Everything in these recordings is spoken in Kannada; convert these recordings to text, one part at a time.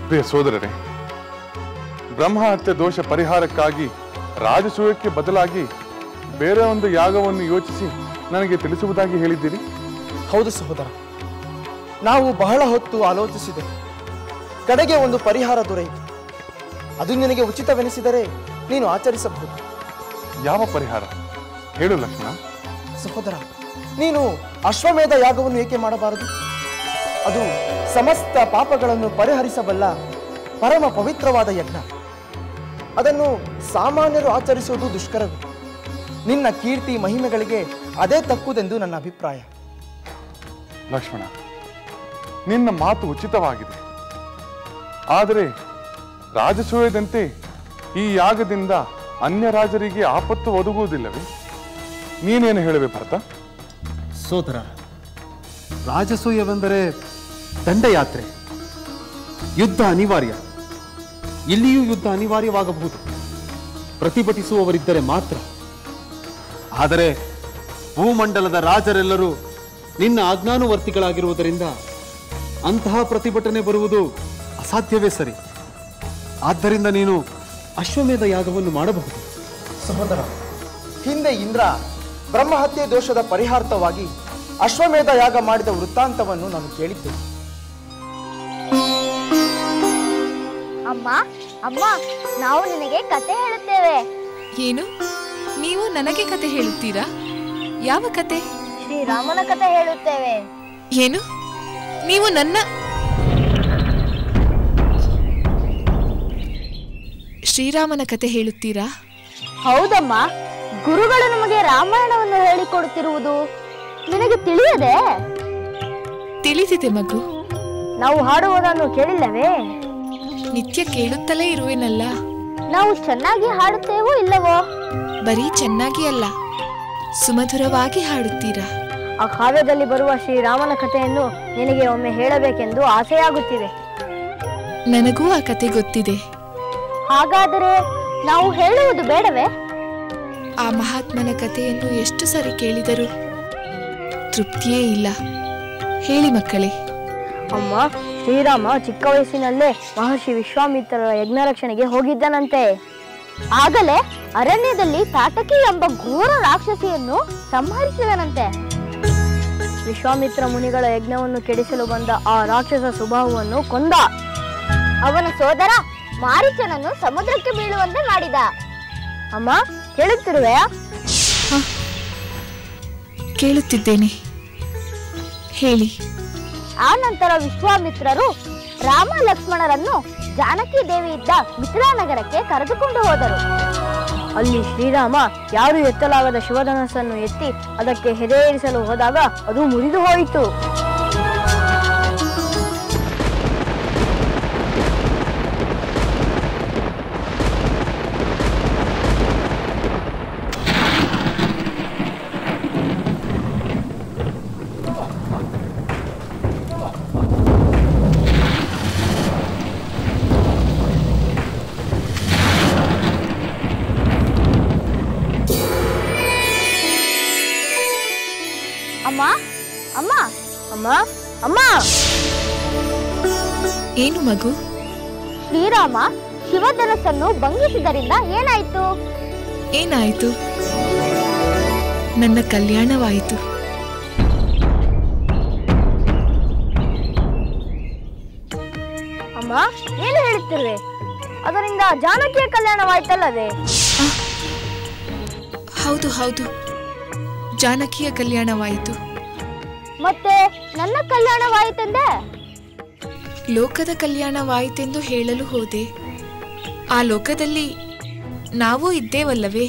ಪ್ರಿಯ ಸೋದರರೇ, ಬ್ರಹ್ಮ ಹತ್ಯೆ ದೋಷ ಪರಿಹಾರಕ್ಕಾಗಿ ರಾಜಸೂಯಕ್ಕೆ ಬದಲಾಗಿ ಬೇರೆ ಒಂದು ಯಾಗವನ್ನು ಯೋಚಿಸಿ ನನಗೆ ತಿಳಿಸುವುದಾಗಿ ಹೇಳಿದ್ದೀರಿ. ಹೌದು ಸಹೋದರ, ನಾವು ಬಹಳ ಹೊತ್ತು ಆಲೋಚಿಸಿದೆ. ಕಡೆಗೆ ಒಂದು ಪರಿಹಾರ ದೊರೆಯಿತು. ಅದು ನಿನಗೆ ಉಚಿತವೆನಿಸಿದರೆ ನೀನು ಆಚರಿಸಬಹುದು. ಯಾವ ಪರಿಹಾರ ಹೇಳು ಲಕ್ಷ್ಮಣ. ಸಹೋದರ, ನೀನು ಅಶ್ವಮೇಧ ಯಾಗವನ್ನು ಏಕೆ ಮಾಡಬಾರದು? ಅದು ಸಮಸ್ತ ಪಾಪಗಳನ್ನು ಪರಿಹರಿಸಬಲ್ಲ ಪರಮ ಪವಿತ್ರವಾದ ಯಜ್ಞ. ಅದನ್ನು ಸಾಮಾನ್ಯರು ಆಚರಿಸುವುದು ದುಷ್ಕರವೇ. ನಿನ್ನ ಕೀರ್ತಿ ಮಹಿಮೆಗಳಿಗೆ ಅದೇ ತಕ್ಕುದೆಂದು ನನ್ನ ಅಭಿಪ್ರಾಯ. ಲಕ್ಷ್ಮಣ, ನಿನ್ನ ಮಾತು ಉಚಿತವಾಗಿದೆ. ಆದರೆ ರಾಜಸೂಯದಂತೆ ಈ ಯಾಗದಿಂದ ಅನ್ಯ ರಾಜರಿಗೆ ಆಪತ್ತು ಒದಗುವುದಿಲ್ಲವೇ? ನೀನೇನು ಹೇಳುವೆ ಭರತ? ಸೋದರ, ರಾಜಸೂಯವೆಂದರೆ ದಂಡಯಾತ್ರೆ, ಯುದ್ಧ ಅನಿವಾರ್ಯ. ಇಲ್ಲಿಯೂ ಯುದ್ಧ ಅನಿವಾರ್ಯವಾಗಬಹುದು, ಪ್ರತಿಭಟಿಸುವವರಿದ್ದರೆ ಮಾತ್ರ. ಆದರೆ ಭೂಮಂಡಲದ ರಾಜರೆಲ್ಲರೂ ನಿನ್ನ ಆಜ್ಞಾನುವರ್ತಿಗಳಾಗಿರುವುದರಿಂದ ಅಂತಹ ಪ್ರತಿಭಟನೆ ಬರುವುದು ಅಸಾಧ್ಯವೇ ಸರಿ. ಆದ್ದರಿಂದ ನೀನು ಅಶ್ವಮೇಧ ಯಾಗವನ್ನು ಮಾಡಬಹುದು. ಸಹೋದರ, ಹಿಂದೆ ಇಂದ್ರ ಬ್ರಹ್ಮಹತ್ಯೆ ದೋಷದ ಪರಿಹಾರ್ಥವಾಗಿ ಅಶ್ವಮೇಧ ಯಾಗ ಮಾಡಿದ ವೃತ್ತಾಂತವನ್ನು ನಾನು ಕೇಳಿದ್ದೆ. ಅಮ್ಮ ಅಮ್ಮ, ನಾವು ನಿನಗೆ ಕತೆ ಹೇಳುತ್ತೇವೆ. ಏನು? ನೀವು ನನಗೆ ಕತೆ ಹೇಳುತ್ತೀರಾ? ಯಾವ ಕತೆ? ಶ್ರೀರಾಮನ ಕತೆ ಹೇಳುತ್ತೇವೆ. ಏನು? ನೀವು ನನ್ನ ಶ್ರೀರಾಮನ ಕತೆ ಹೇಳುತ್ತೀರಾ? ಹೌದಮ್ಮ, ಗುರುಗಳು ನಮಗೆ ರಾಮಾಯಣವನ್ನು ಹೇಳಿಕೊಡುತ್ತಿರುವುದು ನಿನಗೆ ತಿಳಿಯದೆ? ತಿಳಿದಿದೆ ಮಗು. ನಾವು ಹಾಡುವುದನ್ನು ಕೇಳಿಲ್ಲವೇ? ನಿತ್ಯ ಕೇಳುತ್ತಲೇ ಇರುವೆನಲ್ಲ. ನಾವು ಚೆನ್ನಾಗಿ ಹಾಡುತ್ತೇವೋ ಇಲ್ಲವೋ? ಬರೀ ಚೆನ್ನಾಗಿ ಅಲ್ಲ, ಸುಮಧುರವಾಗಿ ಹಾಡುತ್ತೀರಾ. ಆ ಕಾವ್ಯದಲ್ಲಿ ಬರುವ ಶ್ರೀರಾಮನ ಕಥೆಯನ್ನು ನಿನಗೆ ಒಮ್ಮೆ ಹೇಳಬೇಕೆಂದು ಆಸೆಯಾಗುತ್ತಿದೆ. ನನಗೂ ಆ ಕತೆ ಗೊತ್ತಿದೆ. ಹಾಗಾದರೆ ನಾವು ಹೇಳುವುದು ಬೇಡವೇ? ಆ ಮಹಾತ್ಮನ ಕಥೆಯನ್ನು ಎಷ್ಟು ಸರಿ ಕೇಳಿದರೂ ತೃಪ್ತಿಯೇ ಇಲ್ಲ. ಹೇಳಿ ಮಕ್ಕಳೇ. ಅಮ್ಮ, ಶ್ರೀರಾಮ ಚಿಕ್ಕ ವಯಸ್ಸಿನಲ್ಲೇ ಮಹರ್ಷಿ ವಿಶ್ವಾಮಿತ್ರರ ಯಜ್ಞ ರಕ್ಷಣೆಗೆ ಹೋಗಿದ್ದನಂತೆ. ಆಗಲೇ ಅರಣ್ಯದಲ್ಲಿ ತಾಟಕಿ ಎಂಬ ಘೋರ ರಾಕ್ಷಸಿಯನ್ನು ಸಂಹರಿಸಿದನಂತೆ. ವಿಶ್ವಾಮಿತ್ರ ಮುನಿಗಳ ಯಜ್ಞವನ್ನು ಕೆಡಿಸಲು ಬಂದ ಆ ರಾಕ್ಷಸ ಸುಬಾಹುವನ್ನು ಕೊಂದ. ಅವನ ಸೋದರ ಮಾರೀಚನನ್ನು ಸಮುದ್ರಕ್ಕೆ ಬೀಳುವಂತೆ ಮಾಡಿದ. ಅಮ್ಮ, ಕೇಳುತ್ತಿರುವೆಯಾ? ಕೇಳುತ್ತಿದ್ದೇನೆ, ಹೇಳಿ. ಆ ನಂತರ ವಿಶ್ವಾಮಿತ್ರರು ರಾಮ ಲಕ್ಷ್ಮಣರನ್ನು ಜಾನಕಿ ದೇವಿ ಇದ್ದ ಮಿಥಿಲಾ ನಗರಕ್ಕೆ ಕರೆದುಕೊಂಡು ಹೋದರು. ಅಲ್ಲಿ ಶ್ರೀರಾಮ ಯಾರು ಎತ್ತಲಾಗದ ಶಿವಧನಸ್ಸನ್ನು ಎತ್ತಿ ಅದಕ್ಕೆ ಹೆದೆಯೇರಿಸಲು ಹೋದಾಗ ಅದು ಮುರಿದು ಹೋಯಿತು. ಅಮ್ಮ ಅಮ್ಮ ಅಮ್ಮ ಅಮ್ಮ, ಏನು ಮಗು? ಶ್ರೀರಾಮ ಶಿವಧನಸ್ಸನ್ನು ಭಂಗಿಸಿದರಿಂದ ಏನಾಯಿತು? ಏನಾಯಿತು? ನನ್ನ ಕಲ್ಯಾಣವಾಯಿತು. ಅಮ್ಮ, ಏನು ಹೇಳುತ್ತಿರುವೆ? ಅದರಿಂದ ಜಾನಕಿಯ ಕಲ್ಯಾಣವಾಯ್ತಲ್ಲವೇ? ಹೌದು ಹೌದು, ಜಾನಕಿಯ ಕಲ್ಯಾಣವಾಯಿತು. ಮತ್ತೆ ನನ್ನ ಕಲ್ಯಾಣವಾಯಿತೆಂದೆ? ಲೋಕದ ಕಲ್ಯಾಣವಾಯಿತೆಂದು ಹೇಳಲು ಹೋದೆ. ಆ ಲೋಕದಲ್ಲಿ ನಾವೂ ಇದ್ದೇವಲ್ಲವೇ?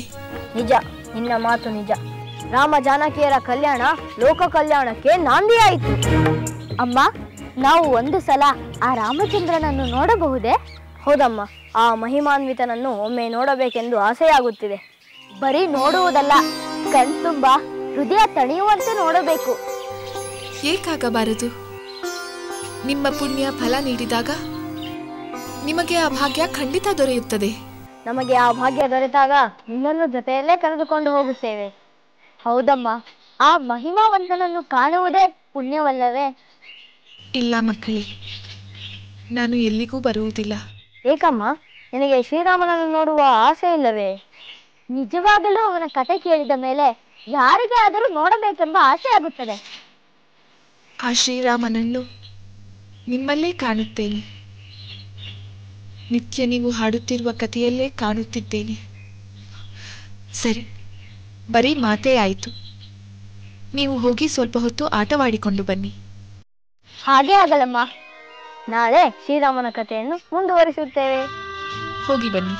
ನಿಜ, ನಿನ್ನ ಮಾತು ನಿಜ. ರಾಮ ಜಾನಕಿಯರ ಕಲ್ಯಾಣ ಲೋಕ ಕಲ್ಯಾಣಕ್ಕೆ ನಾಂದಿಯಾಯಿತು. ಅಮ್ಮ, ನಾವು ಒಂದು ಸಲ ಆ ರಾಮಚಂದ್ರನನ್ನು ನೋಡಬಹುದೇ? ಹೌದಮ್ಮ, ಆ ಮಹಿಮಾನ್ವಿತನನ್ನು ಒಮ್ಮೆ ನೋಡಬೇಕೆಂದು ಆಸೆಯಾಗುತ್ತಿದೆ. ಬರೀ ನೋಡುವುದಲ್ಲ, ಕಣ್ತುಂಬ ಹೃದಯ ತಣಿಯುವಂತೆ ನೋಡಬೇಕು. ಏಕಾಗಬಾರದು? ನಿಮ್ಮ ಪುಣ್ಯ ಫಲ ನೀಡಿದಾಗ ನಿಮಗೆ ಆ ಭಾಗ್ಯ ಖಂಡಿತ ದೊರೆಯುತ್ತದೆ. ನಮಗೆ ಆ ಭಾಗ್ಯ ದೊರೆತಾಗ ನಿನ್ನನ್ನು ಜೊತೆಯಲ್ಲೇ ಕರೆದುಕೊಂಡು ಹೋಗುತ್ತೇವೆ. ಹೌದಮ್ಮ, ಆ ಮಹಿಮಾವಂತನನ್ನು ಕಾಣುವುದೇ ಪುಣ್ಯವಲ್ಲವೇ? ಇಲ್ಲ ಮಕ್ಕಳೇ, ನಾನು ಎಲ್ಲಿಗೂ ಬರುವುದಿಲ್ಲ. ಏಕಮ್ಮ, ನಿನಗೆ ಶ್ರೀರಾಮನನ್ನು ನೋಡುವ ಆಸೆ ಇಲ್ಲವೇ? ನಿಜವಾಗಲೂ ಅವನ ಕತೆ ಕೇಳಿದ ಮೇಲೆ ಯಾರಿಗೆ ಆದರೂ ನೋಡಬೇಕೆಂಬ ಆಸೆ ಆಗುತ್ತದೆ. ಆ ಶ್ರೀರಾಮನನ್ನು ನಿಮ್ಮಲ್ಲೇ ಕಾಣುತ್ತೇನೆ. ನಿತ್ಯ ನೀವು ಹಾಡುತ್ತಿರುವ ಕಥೆಯಲ್ಲೇ ಕಾಣುತ್ತಿದ್ದೇನೆ. ಸರಿ, ಬರೀ ಮಾತೇ ಆಯಿತು. ನೀವು ಹೋಗಿ ಸ್ವಲ್ಪ ಹೊತ್ತು ಆಟವಾಡಿಕೊಂಡು ಬನ್ನಿ. ಹಾಗೇ ಆಗಲಮ್ಮ, ನಾಳೆ ಶ್ರೀರಾಮನ ಕಥೆಯನ್ನು ಮುಂದುವರಿಸುತ್ತೇವೆ. ಹೋಗಿ ಬನ್ನಿ.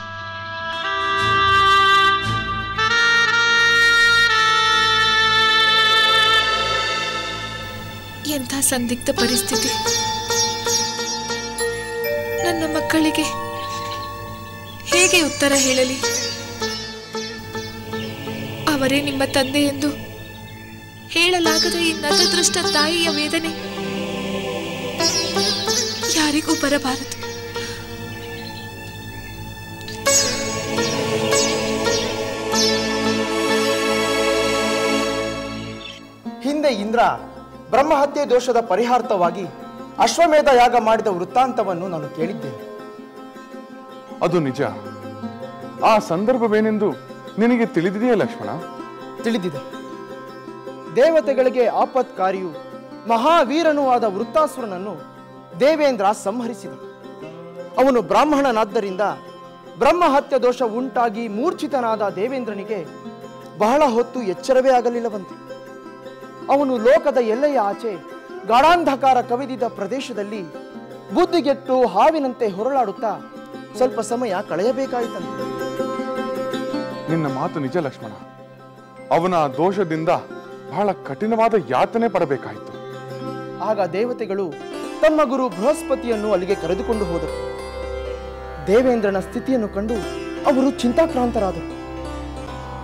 ಎಂಥ ಸಂದಿಗ್ಧ ಪರಿಸ್ಥಿತಿ. ನನ್ನ ಮಕ್ಕಳಿಗೆ ಹೇಗೆ ಉತ್ತರ ಹೇಳಲಿ? ಅವರೇ ನಿಮ್ಮ ತಂದೆ ಎಂದು ಹೇಳಲಾಗದ ಈ ನತದೃಷ್ಟ ತಾಯಿಯ ವೇದನೆ ಯಾರಿಗೂ ಬರಬಾರದು. ಹಿಂದೆ ಇಂದ್ರ ಬ್ರಹ್ಮಹತ್ಯೆ ದೋಷದ ಪರಿಹಾರ್ಥವಾಗಿ ಅಶ್ವಮೇಧ ಯಾಗ ಮಾಡಿದ ವೃತ್ತಾಂತವನ್ನು ನಾನು ಕೇಳಿದ್ದೇನೆ. ಅದು ನಿಜ. ಆ ಸಂದರ್ಭವೇನೆಂದು ನಿನಗೆ ತಿಳಿದಿದೆಯೇ ಲಕ್ಷ್ಮಣ? ತಿಳಿದಿದೆ. ದೇವತೆಗಳಿಗೆ ಆಪತ್ಕಾರಿಯು ಮಹಾವೀರನೂ ಆದ ವೃತ್ತಾಸುರನನ್ನು ದೇವೇಂದ್ರ ಸಂಹರಿಸಿದ. ಅವನು ಬ್ರಾಹ್ಮಣನಾದ್ದರಿಂದ ಬ್ರಹ್ಮಹತ್ಯೆ ದೋಷ ಉಂಟಾಗಿ ಮೂರ್ಛಿತನಾದ ದೇವೇಂದ್ರನಿಗೆ ಬಹಳ ಹೊತ್ತು ಎಚ್ಚರವೇ ಆಗಲಿಲ್ಲವಂತೆ. ಅವನು ಲೋಕದ ಎಲ್ಲೆಯ ಆಚೆ ಗಾಢಾಂಧಕಾರ ಕವಿದಿದ್ದ ಪ್ರದೇಶದಲ್ಲಿ ಬುದ್ಧಿಗೆಟ್ಟು ಹಾವಿನಂತೆ ಹೊರಳಾಡುತ್ತಾ ಸ್ವಲ್ಪ ಸಮಯ ಕಳೆಯಬೇಕಾಯಿತಂತೆ. ನಿನ್ನ ಮಾತು ನಿಜ ಲಕ್ಷ್ಮಣ. ಅವನ ದೋಷದಿಂದ ಬಹಳ ಕಠಿಣವಾದ ಯಾತನೆ ಪಡಬೇಕಾಯಿತು. ಆಗ ದೇವತೆಗಳು ತಮ್ಮ ಗುರು ಬೃಹಸ್ಪತಿಯನ್ನು ಅಲ್ಲಿಗೆ ಕರೆದುಕೊಂಡು ಹೋದರು. ದೇವೇಂದ್ರನ ಸ್ಥಿತಿಯನ್ನು ಕಂಡು ಅವರು ಚಿಂತಾಕ್ರಾಂತರಾದರು.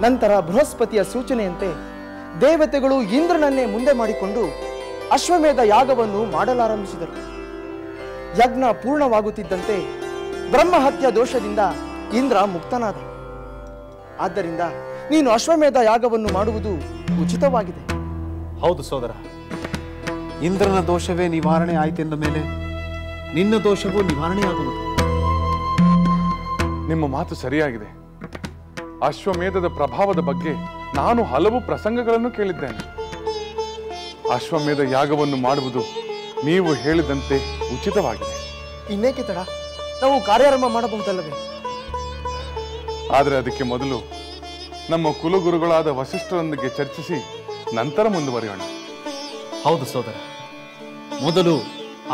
ನಂತರ ಬೃಹಸ್ಪತಿಯ ಸೂಚನೆಯಂತೆ ದೇವತೆಗಳು ಇಂದ್ರನನ್ನೇ ಮುಂದೆ ಮಾಡಿಕೊಂಡು ಅಶ್ವಮೇಧ ಯಾಗವನ್ನು ಮಾಡಲಾರಂಭಿಸಿದರು. ಯಜ್ಞ ಪೂರ್ಣವಾಗುತ್ತಿದ್ದಂತೆ ಬ್ರಹ್ಮಹತ್ಯ ದೋಷದಿಂದ ಇಂದ್ರ ಮುಕ್ತನಾದ. ಆದ್ದರಿಂದ ನೀನು ಅಶ್ವಮೇಧ ಯಾಗವನ್ನು ಮಾಡುವುದು ಉಚಿತವಾಗಿದೆ. ಹೌದು ಸೋದರ, ಇಂದ್ರನ ದೋಷವೇ ನಿವಾರಣೆ ಆಯ್ತೆಂದ ಮೇಲೆ ನಿನ್ನ ದೋಷವೂ ನಿವಾರಣೆಯಾಗುವುದು. ನಿಮ್ಮ ಮಾತು ಸರಿಯಾಗಿದೆ. ಅಶ್ವಮೇಧದ ಪ್ರಭಾವದ ಬಗ್ಗೆ ನಾನು ಹಲವು ಪ್ರಸಂಗಗಳನ್ನು ಕೇಳಿದ್ದೇನೆ. ಅಶ್ವಮೇಧ ಯಾಗವನ್ನು ಮಾಡುವುದು ನೀವು ಹೇಳಿದಂತೆ ಉಚಿತವಾಗಿದೆ. ಇನ್ನೇಕೆ ತಡ? ನಾವು ಕಾರ್ಯಾರಂಭ ಮಾಡಬಹುದಲ್ಲವೇ? ಆದರೆ ಅದಕ್ಕೆ ಮೊದಲು ನಮ್ಮ ಕುಲಗುರುಗಳಾದ ವಸಿಷ್ಠರೊಂದಿಗೆ ಚರ್ಚಿಸಿ ನಂತರ ಮುಂದುವರಿಯೋಣ. ಹೌದು ಸೋದರ, ಮೊದಲು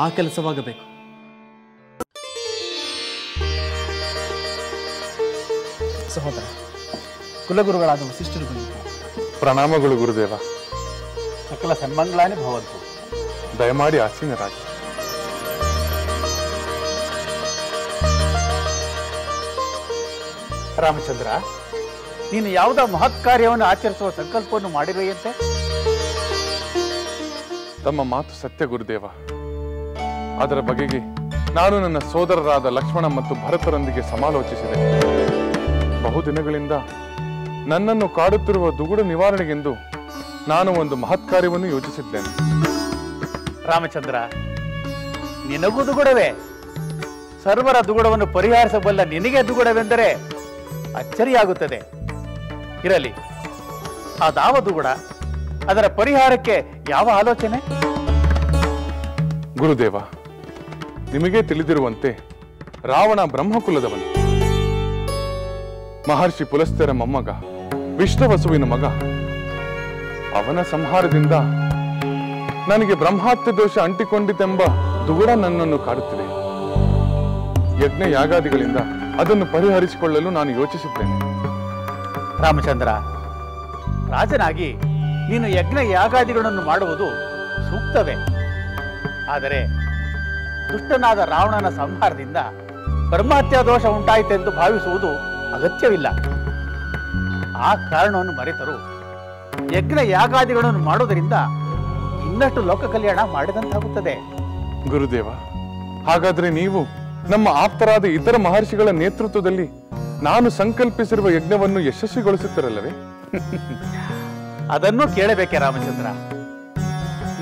ಆ ಕೆಲಸವಾಗಬೇಕು. ಸಹೋದರ, ಕುಲಗುರುಗಳಾದ ವಸಿಷ್ಠರು ಬಂದಿದ್ದಾರೆ. ಪ್ರಣಾಮಗಳು ಗುರುದೇವ. ಸಕಲ ಸನ್ಮಂಗಳಾನಿ ಭವಂತು. ದಯಮಾಡಿ ಆಸೀನರಾಗಿ. ರಾಮಚಂದ್ರ, ನೀನು ಯಾವುದೋ ಮಹತ್ ಕಾರ್ಯವನ್ನು ಆಚರಿಸುವ ಸಂಕಲ್ಪವನ್ನು ಮಾಡಿರುವೆಯಂತೆ? ತಮ್ಮ ಮಾತು ಸತ್ಯ ಗುರುದೇವ. ಅದರ ಬಗೆಗೆ ನಾನು ನನ್ನ ಸೋದರರಾದ ಲಕ್ಷ್ಮಣ ಮತ್ತು ಭರತರೊಂದಿಗೆ ಸಮಾಲೋಚಿಸಿದೆ. ಬಹುದಿನಗಳಿಂದ ನನ್ನನ್ನು ಕಾಡುತ್ತಿರುವ ದುಗುಡ ನಿವಾರಣೆಗೆಂದು ನಾನು ಒಂದು ಮಹತ್ ಕಾರ್ಯವನ್ನು ಯೋಚಿಸಿದ್ದೇನೆ. ರಾಮಚಂದ್ರ, ನಿನಗೂ ದುಗುಡವೇ? ಸರ್ವರ ದುಗುಡವನ್ನು ಪರಿಹರಿಸಬಲ್ಲ ನಿನಗೆ ದುಗುಡವೆಂದರೆ ಅಚ್ಚರಿಯಾಗುತ್ತದೆ. ಇರಲಿ, ಅದಾವ ದುಗುಡ? ಅದರ ಪರಿಹಾರಕ್ಕೆ ಯಾವ ಆಲೋಚನೆ? ಗುರುದೇವ, ನಿಮಗೆ ತಿಳಿದಿರುವಂತೆ ರಾವಣ ಬ್ರಹ್ಮಕುಲದವನು. ಮಹರ್ಷಿ ಪುಲಸ್ತ್ಯರ ಮೊಮ್ಮಗ, ವಿಷ್ಣುವಸುವಿನ ಮಗ. ಅವನ ಸಂಹಾರದಿಂದ ನನಗೆ ಬ್ರಹ್ಮಹತ್ಯೆ ದೋಷ ಅಂಟಿಕೊಂಡಿತೆಂಬ ದುಗುಡ ನನ್ನನ್ನು ಕಾಡುತ್ತಿದೆ. ಯಜ್ಞ ಯಾಗಾದಿಗಳಿಂದ ಅದನ್ನು ಪರಿಹರಿಸಿಕೊಳ್ಳಲು ನಾನು ಯೋಚಿಸಿದ್ದೇನೆ. ರಾಮಚಂದ್ರ, ರಾಜನಾಗಿ ನೀನು ಯಜ್ಞ ಯಾಗಾದಿಗಳನ್ನು ಮಾಡುವುದು ಸೂಕ್ತವೇ. ಆದರೆ ದುಷ್ಟನಾದ ರಾವಣನ ಸಂಹಾರದಿಂದ ಬ್ರಹ್ಮಹತ್ಯಾ ದೋಷ ಉಂಟಾಯಿತೆಂದು ಭಾವಿಸುವುದು ಅಗತ್ಯವಿಲ್ಲ. ಆ ಕಾರಣವನ್ನು ಮರೆತರು ಯಜ್ಞ ಯಾಗಾದಿಗಳನ್ನು ಮಾಡುವುದರಿಂದ ಇನ್ನಷ್ಟು ಲೋಕ ಕಲ್ಯಾಣ ಮಾಡಿದಂತಾಗುತ್ತದೆ. ಗುರುದೇವ, ಹಾಗಾದ್ರೆ ನೀವು ನಮ್ಮ ಆಪ್ತರಾದ ಇತರ ಮಹರ್ಷಿಗಳ ನೇತೃತ್ವದಲ್ಲಿ ನಾನು ಸಂಕಲ್ಪಿಸಿರುವ ಯಜ್ಞವನ್ನು ಯಶಸ್ವಿಗೊಳಿಸುತ್ತಿರಲ್ಲವೇ? ಅದನ್ನು ಕೇಳಬೇಕೆ ರಾಮಚಂದ್ರ?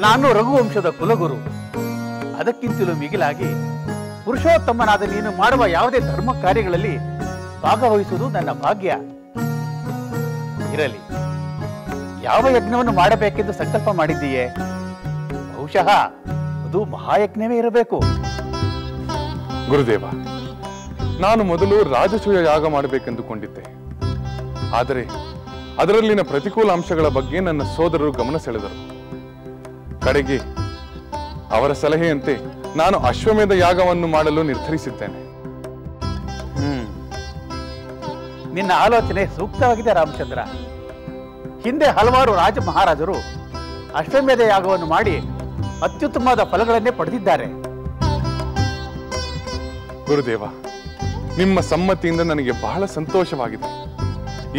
ನಾನು ರಘುವಂಶದ ಕುಲಗುರು. ಅದಕ್ಕಿಂತಲೂ ಮಿಗಿಲಾಗಿ ಪುರುಷೋತ್ತಮನಾದ ನೀನು ಮಾಡುವ ಯಾವುದೇ ಧರ್ಮ ಕಾರ್ಯಗಳಲ್ಲಿ ಭಾಗವಹಿಸುವುದು ನನ್ನ ಭಾಗ್ಯ. ಇರಲಿ, ಯಾವ ಯಜ್ಞವನ್ನು ಮಾಡಬೇಕೆಂದು ಸಂಕಲ್ಪ ಮಾಡಿದ್ದೀಯೇ? ಬಹುಶಃ ಅದು ಮಹಾಯಜ್ಞವೇ ಇರಬೇಕು. ಗುರುದೇವ, ನಾನು ಮೊದಲು ರಾಜಸೂಯ ಯಾಗ ಮಾಡಬೇಕೆಂದುಕೊಂಡಿದ್ದೆ. ಆದರೆ ಅದರಲ್ಲಿನ ಪ್ರತಿಕೂಲ ಅಂಶಗಳ ಬಗ್ಗೆ ನನ್ನ ಸೋದರರು ಗಮನ ಸೆಳೆದರು. ಕಡೆಗೆ ಅವರ ಸಲಹೆಯಂತೆ ನಾನು ಅಶ್ವಮೇಧ ಯಾಗವನ್ನು ಮಾಡಲು ನಿರ್ಧರಿಸಿದ್ದೇನೆ. ನಿನ್ನ ಆಲೋಚನೆ ಸೂಕ್ತವಾಗಿದೆ ರಾಮಚಂದ್ರ. ಹಿಂದೆ ಹಲವಾರು ರಾಜ ಮಹಾರಾಜರು ಅಶ್ವಮೇಧ ಯಾಗವನ್ನು ಮಾಡಿ ಅತ್ಯುತ್ತಮವಾದ ಫಲಗಳನ್ನೇ ಪಡೆದಿದ್ದಾರೆ. ಗುರುದೇವ, ನಿಮ್ಮ ಸಮ್ಮತಿಯಿಂದ ನನಗೆ ಬಹಳ ಸಂತೋಷವಾಗಿದೆ.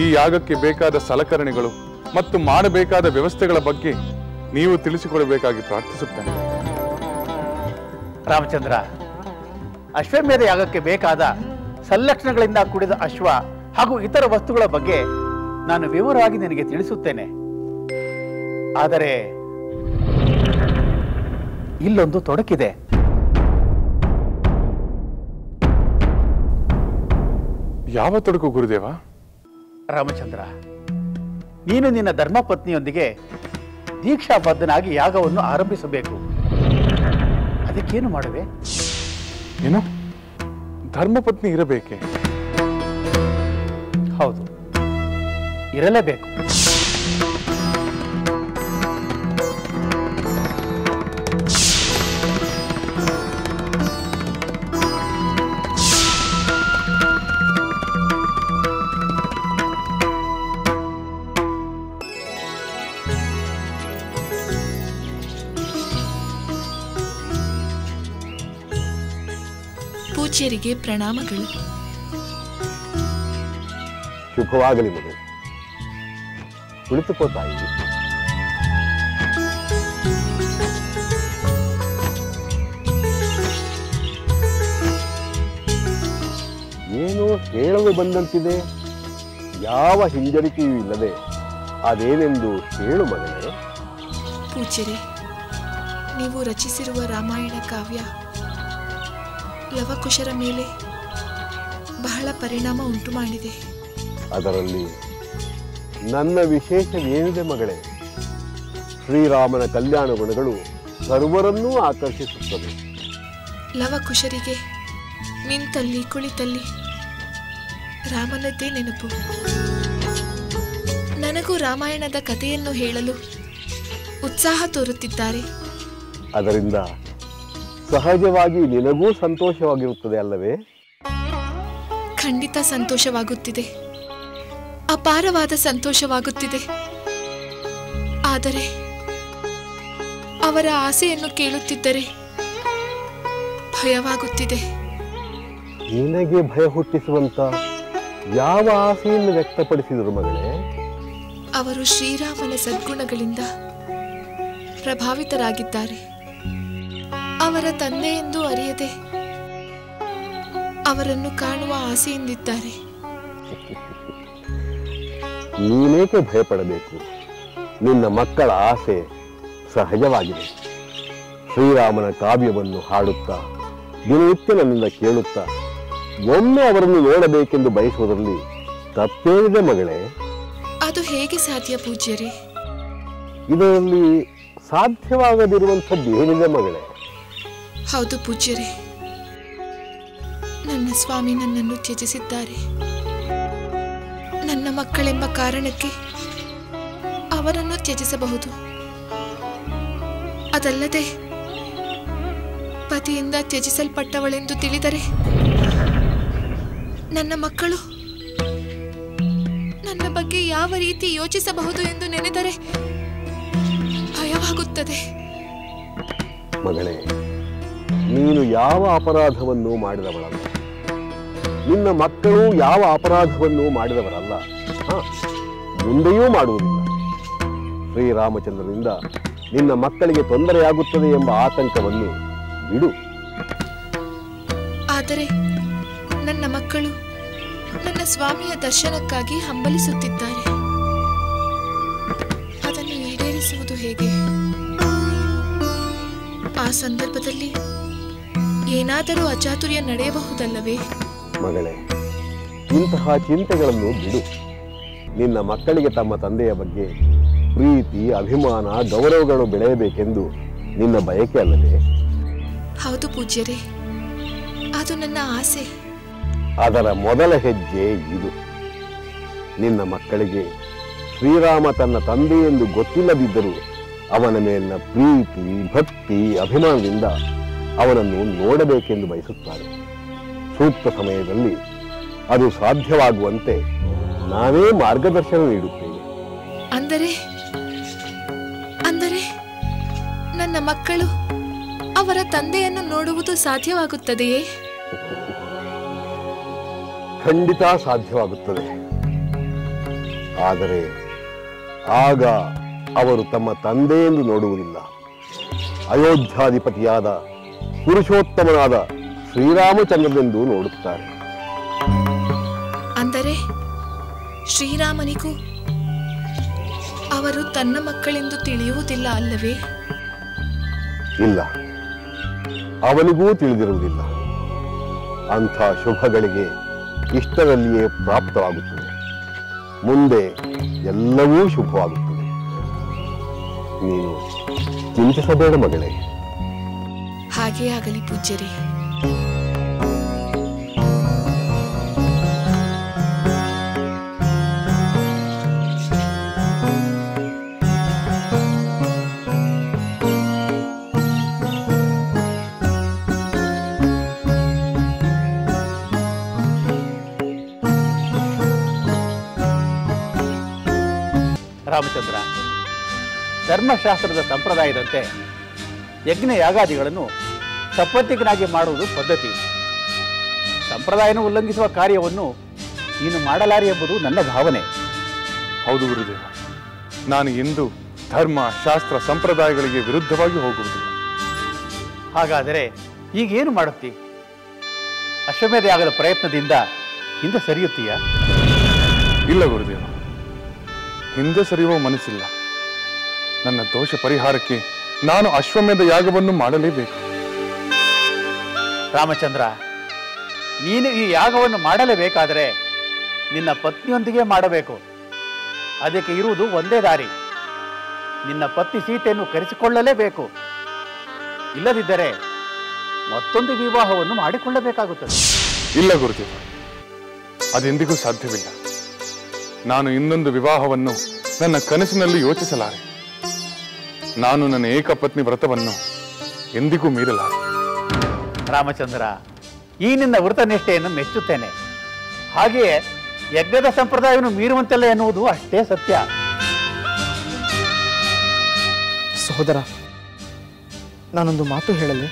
ಈ ಯಾಗಕ್ಕೆ ಬೇಕಾದ ಸಲಕರಣೆಗಳು ಮತ್ತು ಮಾಡಬೇಕಾದ ವ್ಯವಸ್ಥೆಗಳ ಬಗ್ಗೆ ನೀವು ತಿಳಿಸಿಕೊಡಬೇಕಾಗಿ ಪ್ರಾರ್ಥಿಸುತ್ತೇನೆ. ರಾಮಚಂದ್ರ, ಅಶ್ವಮೇಧ ಯಾಗಕ್ಕೆ ಬೇಕಾದ ಸಲ್ಲಕ್ಷಣಗಳಿಂದ ಕೂಡಿದ ಅಶ್ವ ಹಾಗೂ ಇತರ ವಸ್ತುಗಳ ಬಗ್ಗೆ ನಾನು ವಿವರವಾಗಿ ನಿನಗೆ ತಿಳಿಸುತ್ತೇನೆ. ಆದರೆ ಇಲ್ಲೊಂದು ತೊಡಕಿದೆ. ಯಾವ ತೊಡಕು ಗುರುದೇವ? ರಾಮಚಂದ್ರ, ನೀನು ನಿನ್ನ ಧರ್ಮಪತ್ನಿಯೊಂದಿಗೆ ದೀಕ್ಷಾಬದ್ಧನಾಗಿ ಯಾಗವನ್ನು ಆರಂಭಿಸಬೇಕು. ಅದಕ್ಕೇನು ಮಾಡುವೆ? ಏನು, ಧರ್ಮಪತ್ನಿ ಇರಬೇಕೆ? ಹೌದು, ಇರಲೇಬೇಕು. ಪೂಜ್ಯರಿಗೆ ಪ್ರಣಾಮಗಳು. ಶುಭವಾಗಲಿ ಮಗು. ಕುಳಿತುಕೋತಾಯಿ. ಏನೋ ಹೇಳಲು ಬಂದಂತಿದೆ. ಯಾವ ಹಿಂಜರಿಕೆಯೂ ಇಲ್ಲದೆ ಅದೇನೆಂದು ಹೇಳು ಮಗನೇ. ಪೂಜ್ಯರೇ, ನೀವು ರಚಿಸಿರುವ ರಾಮಾಯಣ ಕಾವ್ಯ ಲವಕುಶರ ಮೇಲೆ ಬಹಳ ಪರಿಣಾಮ ಉಂಟು ಮಾಡಿದೆ. ಅದರಲ್ಲಿ ನನ್ನ ವಿಶೇಷವೇನಿದೆ ಮಗಳೇ? ಶ್ರೀರಾಮನ ಕಲ್ಯಾಣ ಗುಣಗಳು ಸರ್ವರನ್ನೂ ಆಕರ್ಷಿಸುತ್ತದೆ. ಲವಕುಶರಿಗೆ ನಿಂತಲ್ಲಿ ಕುಳಿತಲ್ಲಿ ರಾಮನದ್ದೇ ನೆನಪು. ನನಗೂ ರಾಮಾಯಣದ ಕಥೆಯನ್ನು ಹೇಳಲು ಉತ್ಸಾಹ ತೋರುತ್ತಿದ್ದಾರೆ. ಅದರಿಂದ ಸಹಜವಾಗಿ ನಿನಗೂ ಸಂತೋಷವಾಗಿರುತ್ತದೆ ಅಲ್ಲವೇ? ಖಂಡಿತ ಸಂತೋಷವಾಗುತ್ತಿದೆ, ಅಪಾರವಾದ ಸಂತೋಷವಾಗುತ್ತಿದೆ. ಆದರೆ ಅವರ ಆಸೆಯನ್ನು ಕೇಳುತ್ತಿದ್ದರೆ ಭಯವಾಗುತ್ತಿದೆ. ನಿನಗೆ ಭಯ ಹುಟ್ಟಿಸುವಂತ ಯಾವ ಆಸೆಯನ್ನು ವ್ಯಕ್ತಪಡಿಸಿದರು ಮಗಳೇ? ಅವರು ಶ್ರೀರಾಮನ ಸದ್ಗುಣಗಳಿಂದ ಪ್ರಭಾವಿತರಾಗಿದ್ದಾರೆ. ಅವರ ತಂದೆ ಎಂದು ಅರಿಯದೆ ಅವರನ್ನು ಕಾಣುವ ಆಸೆಯಿಂದಿದ್ದಾರೆ. ನೀನೇಕೆ ಭಯಪಡಬೇಕು? ನಿನ್ನ ಮಕ್ಕಳ ಆಸೆ ಸಹಜವಾಗಿದೆ. ಶ್ರೀರಾಮನ ಕಾವ್ಯವನ್ನು ಹಾಡುತ್ತಾ ದಿನನಿತ್ಯ ನನ್ನಿಂದ ಕೇಳುತ್ತಾ ಒಮ್ಮೆ ಅವರನ್ನು ನೋಡಬೇಕೆಂದು ಬಯಸುವುದರಲ್ಲಿ ತಪ್ಪೇನಿದೆ ಮಗಳೇ? ಅದು ಹೇಗೆ ಸಾಧ್ಯ ಪೂಜ್ಯರೇ? ಇದರಲ್ಲಿ ಸಾಧ್ಯವಾಗದಿರುವಂಥದ್ದು ಏನಿದೆ ಮಗಳೇ? ಹೌದು ಪೂಜ್ಯರೇ, ನನ್ನ ಸ್ವಾಮಿ ನನ್ನನ್ನು ತ್ಯಜಿಸಿದ್ದಾರೆ. ನನ್ನ ಮಕ್ಕಳೆಂಬ ಕಾರಣಕ್ಕೆ ಅವರನ್ನು ತ್ಯಜಿಸಬಹುದು. ಅದಲ್ಲದೆ ಪತಿಯಿಂದ ತ್ಯಜಿಸಲ್ಪಟ್ಟವಳೆಂದು ತಿಳಿದರೆ ನನ್ನ ಮಕ್ಕಳು ನನ್ನ ಬಗ್ಗೆ ಯಾವ ರೀತಿ ಯೋಚಿಸಬಹುದು ಎಂದು ನೆನೆದರೆ ಭಯವಾಗುತ್ತದೆ. ಮಗಳೇ, ನೀನು ಯಾವ ಅಪರಾಧವನ್ನು ಮಾಡಿದವಳಲ್ಲ. ನಿನ್ನ ಮಕ್ಕಳು ಯಾವ ಅಪರಾಧವನ್ನು ಮಾಡಿದವರಲ್ಲ. ಮುಂದೆಯೂ ಮಾಡುವುದಿಲ್ಲ. ಶ್ರೀರಾಮಚಂದ್ರನಿಂದ ನಿನ್ನ ಮಕ್ಕಳಿಗೆ ತೊಂದರೆಯಾಗುತ್ತದೆ ಎಂಬ ಆತಂಕವನ್ನು ಬಿಡು. ಆದರೆ ನನ್ನ ಮಕ್ಕಳು ನನ್ನ ಸ್ವಾಮಿಯ ದರ್ಶನಕ್ಕಾಗಿ ಹಂಬಲಿಸುತ್ತಿದ್ದಾರೆ. ಅದನ್ನು ಈಡೇರಿಸುವುದು ಹೇಗೆ? ಆ ಸಂದರ್ಭದಲ್ಲಿ ಏನಾದರೂ ಅಚಾತುರ್ಯ ನಡೆಯಬಹುದಲ್ಲವೇ? ಮಗಳೇ, ಇಂತಹ ಚಿಂತೆಗಳನ್ನು ಬಿಡು. ನಿನ್ನ ಮಕ್ಕಳಿಗೆ ತಮ್ಮ ತಂದೆಯ ಬಗ್ಗೆ ಪ್ರೀತಿ, ಅಭಿಮಾನ, ಗೌರವಗಳು ಬೆಳೆಯಬೇಕೆಂದು ನಿನ್ನ ಬಯಕೆ ಅಲ್ಲವೇ? ಹೌದು ಪೂಜ್ಯರೇ, ಅದು ನನ್ನ ಆಸೆ. ಅದರ ಮೊದಲ ಹೆಜ್ಜೆ ಇದು. ನಿನ್ನ ಮಕ್ಕಳಿಗೆ ಶ್ರೀರಾಮ ತನ್ನ ತಂದೆ ಎಂದು ಗೊತ್ತಿಲ್ಲದಿದ್ದರೂ ಅವನ ಮೇಲಿನ ಪ್ರೀತಿ, ಭಕ್ತಿ, ಅಭಿಮಾನದಿಂದ ಅವನನ್ನು ನೋಡಬೇಕೆಂದು ಬಯಸುತ್ತಾರೆ. ಸೂಕ್ತ ಸಮಯದಲ್ಲಿ ಅದು ಸಾಧ್ಯವಾಗುವಂತೆ ನಾವೇ ಮಾರ್ಗದರ್ಶನ ನೀಡುತ್ತೇವೆ. ಅಂದರೆ ನನ್ನ ಮಕ್ಕಳು ಅವರ ತಂದೆಯನ್ನು ನೋಡುವುದು ಸಾಧ್ಯವಾಗುತ್ತದೆಯೇ? ಖಂಡಿತ ಸಾಧ್ಯವಾಗುತ್ತದೆ. ಆದರೆ ಆಗ ಅವರು ತಮ್ಮ ತಂದೆ ಎಂದು ನೋಡುವುದಿಲ್ಲ, ಅಯೋಧ್ಯಾಧಿಪತಿಯಾದ ಪುರುಷೋತ್ತಮನಾದ ಶ್ರೀರಾಮಚಂದ್ರನೆಂದು ನೋಡುತ್ತಾರೆ. ಅಂದರೆ ಶ್ರೀರಾಮನಿಗೂ ಅವರು ತನ್ನ ಮಕ್ಕಳೆಂದು ತಿಳಿಯುವುದಿಲ್ಲ ಅಲ್ಲವೇ? ಇಲ್ಲ, ಅವನಿಗೂ ತಿಳಿದಿರುವುದಿಲ್ಲ. ಅಂಥ ಶುಭಗಳಿಗೆ ಇಷ್ಟರಲ್ಲಿಯೇ ಪ್ರಾಪ್ತವಾಗುತ್ತದೆ. ಮುಂದೆ ಎಲ್ಲವೂ ಶುಭವಾಗುತ್ತದೆ. ನೀನು ಚಿಂತಿಸಬೇಡ ಮಗಳೇ. ಹಾಗೇ ಆಗಲಿ ಪೂಜ್ಯರೇ. ರಾಮಚಂದ್ರ, ಧರ್ಮಶಾಸ್ತ್ರದ ಸಂಪ್ರದಾಯದಂತೆ ಯಜ್ಞ ಯಾಗಾದಿಗಳನ್ನು ಸಪತ್ನಿಕನಾಗಿ ಮಾಡುವುದು ಪದ್ಧತಿ. ಸಂಪ್ರದಾಯವನ್ನು ಉಲ್ಲಂಘಿಸುವ ಕಾರ್ಯವನ್ನು ನೀನು ಮಾಡಲಾರಿ ಎಂಬುದು ನನ್ನ ಭಾವನೆ. ಹೌದು ಗುರುದೇವ, ನಾನು ಎಂದು ಧರ್ಮ, ಶಾಸ್ತ್ರ, ಸಂಪ್ರದಾಯಗಳಿಗೆ ವಿರುದ್ಧವಾಗಿ ಹೋಗುವುದಿಲ್ಲ. ಹಾಗಾದರೆ ಈಗೇನು ಮಾಡುತ್ತಿ? ಅಶ್ವಮೇಧ ಯಾಗದ ಪ್ರಯತ್ನದಿಂದ ಹಿಂದೆ ಸರಿಯುತ್ತೀಯಾ? ಇಲ್ಲ ಗುರುದೇವ, ಹಿಂದೆ ಸರಿಯುವ ಮನಸ್ಸಿಲ್ಲ. ನನ್ನ ದೋಷ ಪರಿಹಾರಕ್ಕೆ ನಾನು ಅಶ್ವಮೇಧ ಯಾಗವನ್ನು ಮಾಡಲೇಬೇಕು. ರಾಮಚಂದ್ರ, ನೀನು ಈ ಯಾಗವನ್ನು ಮಾಡಲೇಬೇಕಾದರೆ ನಿನ್ನ ಪತ್ನಿಯೊಂದಿಗೆ ಮಾಡಬೇಕು. ಅದಕ್ಕೆ ಇರುವುದು ಒಂದೇ ದಾರಿ. ನಿನ್ನ ಪತ್ನಿ ಸೀತೆಯನ್ನು ಕರೆಸಿಕೊಳ್ಳಲೇಬೇಕು. ಇಲ್ಲದಿದ್ದರೆ ಮತ್ತೊಂದು ವಿವಾಹವನ್ನು ಮಾಡಿಕೊಳ್ಳಬೇಕಾಗುತ್ತದೆ. ಇಲ್ಲ ಗುರುದೇವ, ಅದೆಂದಿಗೂ ಸಾಧ್ಯವಿಲ್ಲ. ನಾನು ಇನ್ನೊಂದು ವಿವಾಹವನ್ನು ನನ್ನ ಕನಸಿನಲ್ಲಿ ಯೋಚಿಸಲಾರೆ. ನಾನು ನನ್ನ ಏಕಪತ್ನಿ ವ್ರತವನ್ನು ಎಂದಿಗೂ ಮೀರಲಾರೆ. ರಾಮಚಂದ್ರ, ಈ ನಿನ್ನ ವೃತನಿಷ್ಠೆಯನ್ನು ಮೆಚ್ಚುತ್ತೇನೆ. ಹಾಗೆಯೇ ಯಜ್ಞದ ಸಂಪ್ರದಾಯವನ್ನು ಮೀರುವಂತೆಲ್ಲ ಎನ್ನುವುದು ಅಷ್ಟೇ ಸತ್ಯ. ಸಹೋದರ, ನಾನೊಂದು ಮಾತು ಹೇಳಲೆ?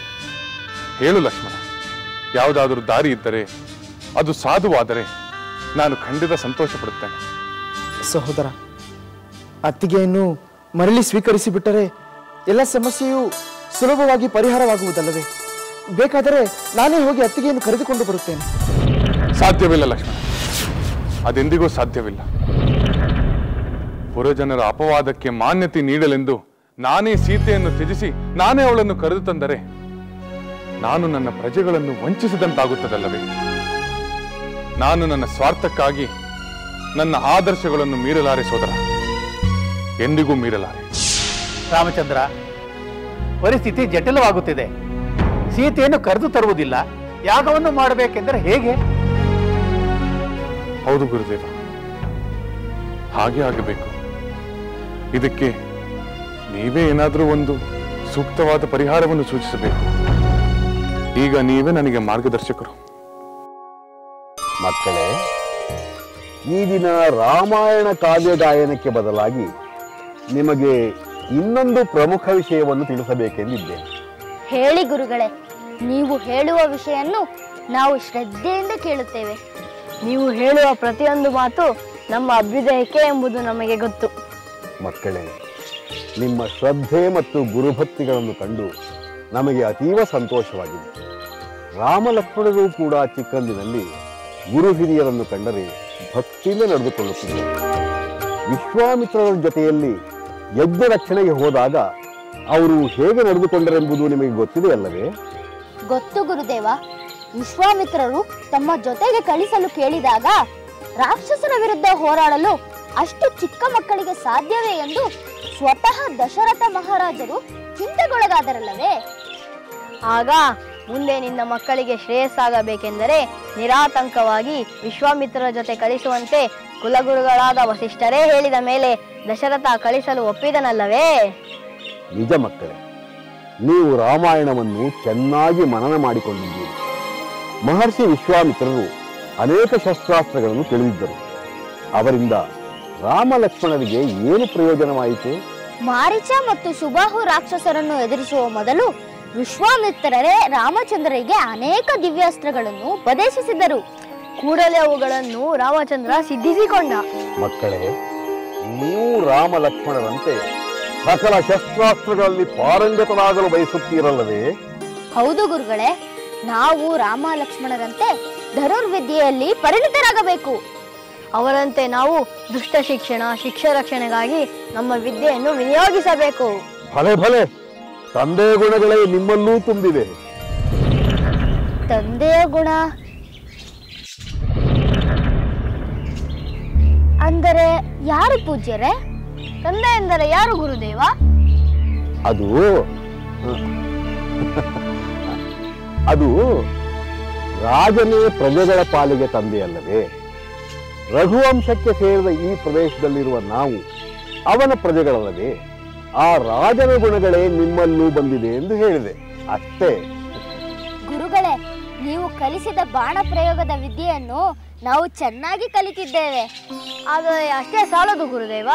ಹೇಳು ಲಕ್ಷ್ಮಣ. ಯಾವುದಾದರೂ ದಾರಿ ಇದ್ದರೆ, ಅದು ಸಾಧುವಾದರೆ ನಾನು ಖಂಡಿತ ಸಂತೋಷ ಪಡುತ್ತೇನೆ. ಸಹೋದರ, ಅತ್ತಿಗೆಯನ್ನು ಮರಳಿ ಸ್ವೀಕರಿಸಿ ಬಿಟ್ಟರೆ ಎಲ್ಲ ಸಮಸ್ಯೆಯೂ ಸುಲಭವಾಗಿ ಪರಿಹಾರವಾಗುವುದಲ್ಲವೇ? ಬೇಕಾದರೆ ನಾನೇ ಹೋಗಿ ಅತ್ತಿಗೆಯನ್ನು ಕರೆದುಕೊಂಡು ಬರುತ್ತೇನೆ. ಸಾಧ್ಯವಿಲ್ಲ ಲಕ್ಷ್ಮಣ, ಅದೆಂದಿಗೂ ಸಾಧ್ಯವಿಲ್ಲ. ಪುರಜನರ ಅಪವಾದಕ್ಕೆ ಮಾನ್ಯತೆ ನೀಡಲೆಂದು ನಾನೇ ಸೀತೆಯನ್ನು ತ್ಯಜಿಸಿ ನಾನೇ ಅವಳನ್ನು ಕರೆದು ತಂದರೆ ನಾನು ನನ್ನ ಪ್ರಜೆಗಳನ್ನು ವಂಚಿಸಿದಂತಾಗುತ್ತದಲ್ಲವೇ? ನಾನು ನನ್ನ ಸ್ವಾರ್ಥಕ್ಕಾಗಿ ನನ್ನ ಆದರ್ಶಗಳನ್ನು ಮೀರಲಾರೆ ಸೋದರ, ಎಂದಿಗೂ ಮೀರಲಾರೆ. ರಾಮಚಂದ್ರ, ಪರಿಸ್ಥಿತಿ ಜಟಿಲವಾಗುತ್ತಿದೆ. ಸೀತೆಯನ್ನು ಕರೆದು ತರುವುದಿಲ್ಲ, ಯಾಗವನ್ನು ಮಾಡಬೇಕೆಂದರೆ ಹೇಗೆ? ಹೌದು ಗುರುದೇವ, ಹಾಗೆ ಆಗಬೇಕು. ಇದಕ್ಕೆ ನೀವೇ ಏನಾದರೂ ಒಂದು ಸೂಕ್ತವಾದ ಪರಿಹಾರವನ್ನು ಸೂಚಿಸಬೇಕು. ಈಗ ನೀವೇ ನನಗೆ ಮಾರ್ಗದರ್ಶಕರು. ಮಕ್ಕಳೇ, ಈ ದಿನ ರಾಮಾಯಣ ಕಾವ್ಯ ಗಾಯನಕ್ಕೆ ಬದಲಾಗಿ ನಿಮಗೆ ಇನ್ನೊಂದು ಪ್ರಮುಖ ವಿಷಯವನ್ನು ತಿಳಿಸಬೇಕೆಂದಿದ್ದೇನೆ. ಹೇಳಿ ಗುರುಗಳೇ, ನೀವು ಹೇಳುವ ವಿಷಯನ್ನು ನಾವು ಶ್ರದ್ಧೆಯಿಂದ ಕೇಳುತ್ತೇವೆ. ನೀವು ಹೇಳುವ ಪ್ರತಿಯೊಂದು ಮಾತು ನಮ್ಮ ಅಭ್ಯುದಯಕ್ಕೆ ಎಂಬುದು ನಮಗೆ ಗೊತ್ತು. ಮಕ್ಕಳೇ, ನಿಮ್ಮ ಶ್ರದ್ಧೆ ಮತ್ತು ಗುರುಭಕ್ತಿಗಳನ್ನು ಕಂಡು ನಮಗೆ ಅತೀವ ಸಂತೋಷವಾಗಿದೆ. ರಾಮಲಕ್ಷ್ಮಣರು ಕೂಡ ಚಿಕ್ಕಂದಿನಲ್ಲಿ ಗುರು ಹಿರಿಯರನ್ನು ಕಂಡರೆ ಭಕ್ತಿಯಿಂದ ನಡೆದುಕೊಳ್ಳುತ್ತಿದ್ದರು. ವಿಶ್ವಾಮಿತ್ರರ ಜೊತೆಯಲ್ಲಿ ಯಜ್ಞ ರಕ್ಷಣೆಗೆ ಹೋದಾಗ ಅವರು ಹೇಗೆ ನಡೆದುಕೊಂಡರೆಂಬುದು ನಿಮಗೆ ಗೊತ್ತಿದೆ ಅಲ್ಲವೇ? ಗೊತ್ತು ಗುರುದೇವ. ವಿಶ್ವಾಮಿತ್ರರು ತಮ್ಮ ಜೊತೆಗೆ ಕಳಿಸಲು ಕೇಳಿದಾಗ ರಾಕ್ಷಸರ ವಿರುದ್ಧ ಹೋರಾಡಲು ಅಷ್ಟು ಚಿಕ್ಕ ಮಕ್ಕಳಿಗೆ ಸಾಧ್ಯವೇ ಎಂದು ಸ್ವತಃ ದಶರಥ ಮಹಾರಾಜರು ಚಿಂತೆಗೊಳಗಾದರಲ್ಲವೇ? ಆಗ ಮುಂದೆ ನಿನ್ನ ಮಕ್ಕಳಿಗೆ ಶ್ರೇಯಸ್ಸಾಗಬೇಕೆಂದರೆ ನಿರಾತಂಕವಾಗಿ ವಿಶ್ವಾಮಿತ್ರರ ಜೊತೆ ಕಳಿಸುವಂತೆ ಕುಲಗುರುಗಳಾದ ವಸಿಷ್ಠರೇ ಹೇಳಿದ ಮೇಲೆ ದಶರಥ ಕಳಿಸಲು ಒಪ್ಪಿದನಲ್ಲವೇ? ನಿಜ ಮಕ್ಕಳೇ, ನೀವು ರಾಮಾಯಣವನ್ನು ಚೆನ್ನಾಗಿ ಮನನ ಮಾಡಿಕೊಂಡಿದ್ದೀರಿ. ಮಹರ್ಷಿ ವಿಶ್ವಾಮಿತ್ರರು ಅನೇಕ ಶಸ್ತ್ರಾಸ್ತ್ರಗಳನ್ನು ತಿಳಿದಿದ್ದರು. ಅವರಿಂದ ರಾಮ ಲಕ್ಷ್ಮಣರಿಗೆ ಏನು ಪ್ರಯೋಜನವಾಯಿತು? ಮಾರೀಚ ಮತ್ತು ಸುಬಾಹು ರಾಕ್ಷಸರನ್ನು ಎದುರಿಸುವ ಮೊದಲು ವಿಶ್ವಾಮಿತ್ರರೇ ರಾಮಚಂದ್ರರಿಗೆ ಅನೇಕ ದಿವ್ಯಾಸ್ತ್ರಗಳನ್ನು ಉಪದೇಶಿಸಿದರು. ಕೂಡಲೇ ಅವುಗಳನ್ನು ರಾಮಚಂದ್ರ ಸಿದ್ಧಿಸಿಕೊಂಡ. ಮಕ್ಕಳೇ, ನೀವು ರಾಮ ಲಕ್ಷ್ಮಣರಂತೆ ಸಕಲ ಶಸ್ತ್ರಾಸ್ತ್ರಗಳಲ್ಲಿ ಪಾರಂಗತನಾಗಲು ಬಯಸುತ್ತೀರಲ್ಲವೇ? ಹೌದು ಗುರುಗಳೇ, ನಾವು ರಾಮ ಲಕ್ಷ್ಮಣರಂತೆ ಧನುರ್ವಿದ್ಯೆಯಲ್ಲಿ ಪರಿಣಿತರಾಗಬೇಕು. ಅವರಂತೆ ನಾವು ದುಷ್ಟ ಶಿಕ್ಷೆ ರಕ್ಷಣೆಗಾಗಿ ನಮ್ಮ ವಿದ್ಯೆಯನ್ನು ವಿನಿಯೋಗಿಸಬೇಕು. ಭಲೆ ಭಲೆ, ತಂದೆಯ ಗುಣಗಳೇ ನಿಮ್ಮಲ್ಲೂ ತುಂಬಿವೆ. ತಂದೆಯ ಗುಣ ಅಂದರೆ ಯಾರು ಪೂಜ್ಯರೇ? ತಂದೆ ಎಂದರೆ ಯಾರು ಗುರುದೇವ? ಅದು ರಾಜನೇ ಪ್ರಜೆಗಳ ಪಾಲಿಗೆ ತಂದೆಯಲ್ಲವೇ? ರಘುವಂಶಕ್ಕೆ ಸೇರಿದ ಈ ಪ್ರದೇಶದಲ್ಲಿರುವ ನಾವು ಅವನ ಪ್ರಜೆಗಳಲ್ಲವೇ? ಆ ರಾಜನ ಗುಣಗಳೇ ನಿಮ್ಮಲ್ಲೂ ಬಂದಿದೆ ಎಂದು ಹೇಳಿದೆ ಅಷ್ಟೇ. ಗುರುಗಳೇ, ನೀವು ಕಲಿಸಿದ ಬಾಣ ಪ್ರಯೋಗದ ವಿದ್ಯೆಯನ್ನು ನಾವು ಚೆನ್ನಾಗಿ ಕಲಿತಿದ್ದೇವೆ. ಆದರೆ ಅಷ್ಟೇ ಸಾಲದು ಗುರುದೇವ.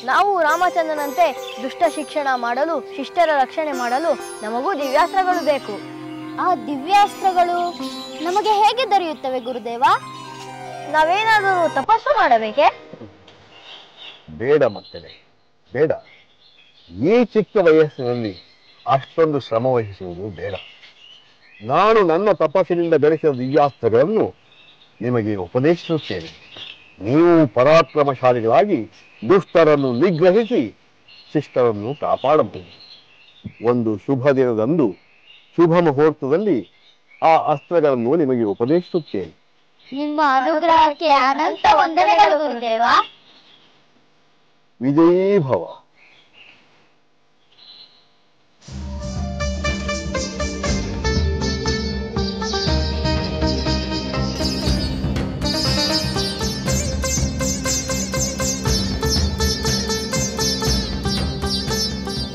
ನಾವು ರಾಮಚಂದ್ರನಂತೆ ದುಷ್ಟ ಶಿಕ್ಷಣ ಮಾಡಲು, ಶಿಷ್ಟರ ರಕ್ಷಣೆ ಮಾಡಲು ನಮಗೂ ದಿವ್ಯಾಸ್ತ್ರಗಳು ಬೇಕು. ಆ ದಿವ್ಯಾಸ್ತ್ರಗಳು ನಮಗೆ ಹೇಗೆ ದೊರೆಯುತ್ತವೆ ಗುರುದೇವ? ನಾವೇನಾದರೂ ತಪಸ್ಸು ಮಾಡಬೇಕೆ? ಬೇಡ ಮಕ್ಕಳೇ, ಬೇಡ. ಈ ಚಿಕ್ಕ ವಯಸ್ಸಿನಲ್ಲಿ ಅಷ್ಟೊಂದು ಶ್ರಮ ವಹಿಸುವುದು ಬೇಡ. ನಾನು ನನ್ನ ತಪಸ್ಸಿನಿಂದ ಗಳಿಸಿದ ದಿವ್ಯಾಸ್ತ್ರಗಳನ್ನು ನಿಮಗೆ ಉಪದೇಶಿಸುತ್ತೇನೆ. ನೀವು ಪರಾಕ್ರಮಶಾಲಿಗಳಾಗಿ ದುಷ್ಟರನ್ನು ನಿಗ್ರಹಿಸಿ ಶಿಷ್ಟರನ್ನು ಕಾಪಾಡಬಹುದು. ಒಂದು ಶುಭ ದಿನದಂದು ಶುಭ ಮುಹೂರ್ತದಲ್ಲಿ ಆ ಅಸ್ತ್ರಗಳನ್ನು ನಿಮಗೆ ಉಪದೇಶಿಸುತ್ತೇನೆ. ನಿಮ್ಮ ಅನುಗ್ರಹಕ್ಕೆ ಅನಂತ ವಂದನೆಗಳು ಗುರುದೇವ. ವಿಜಯೀ ಭವ.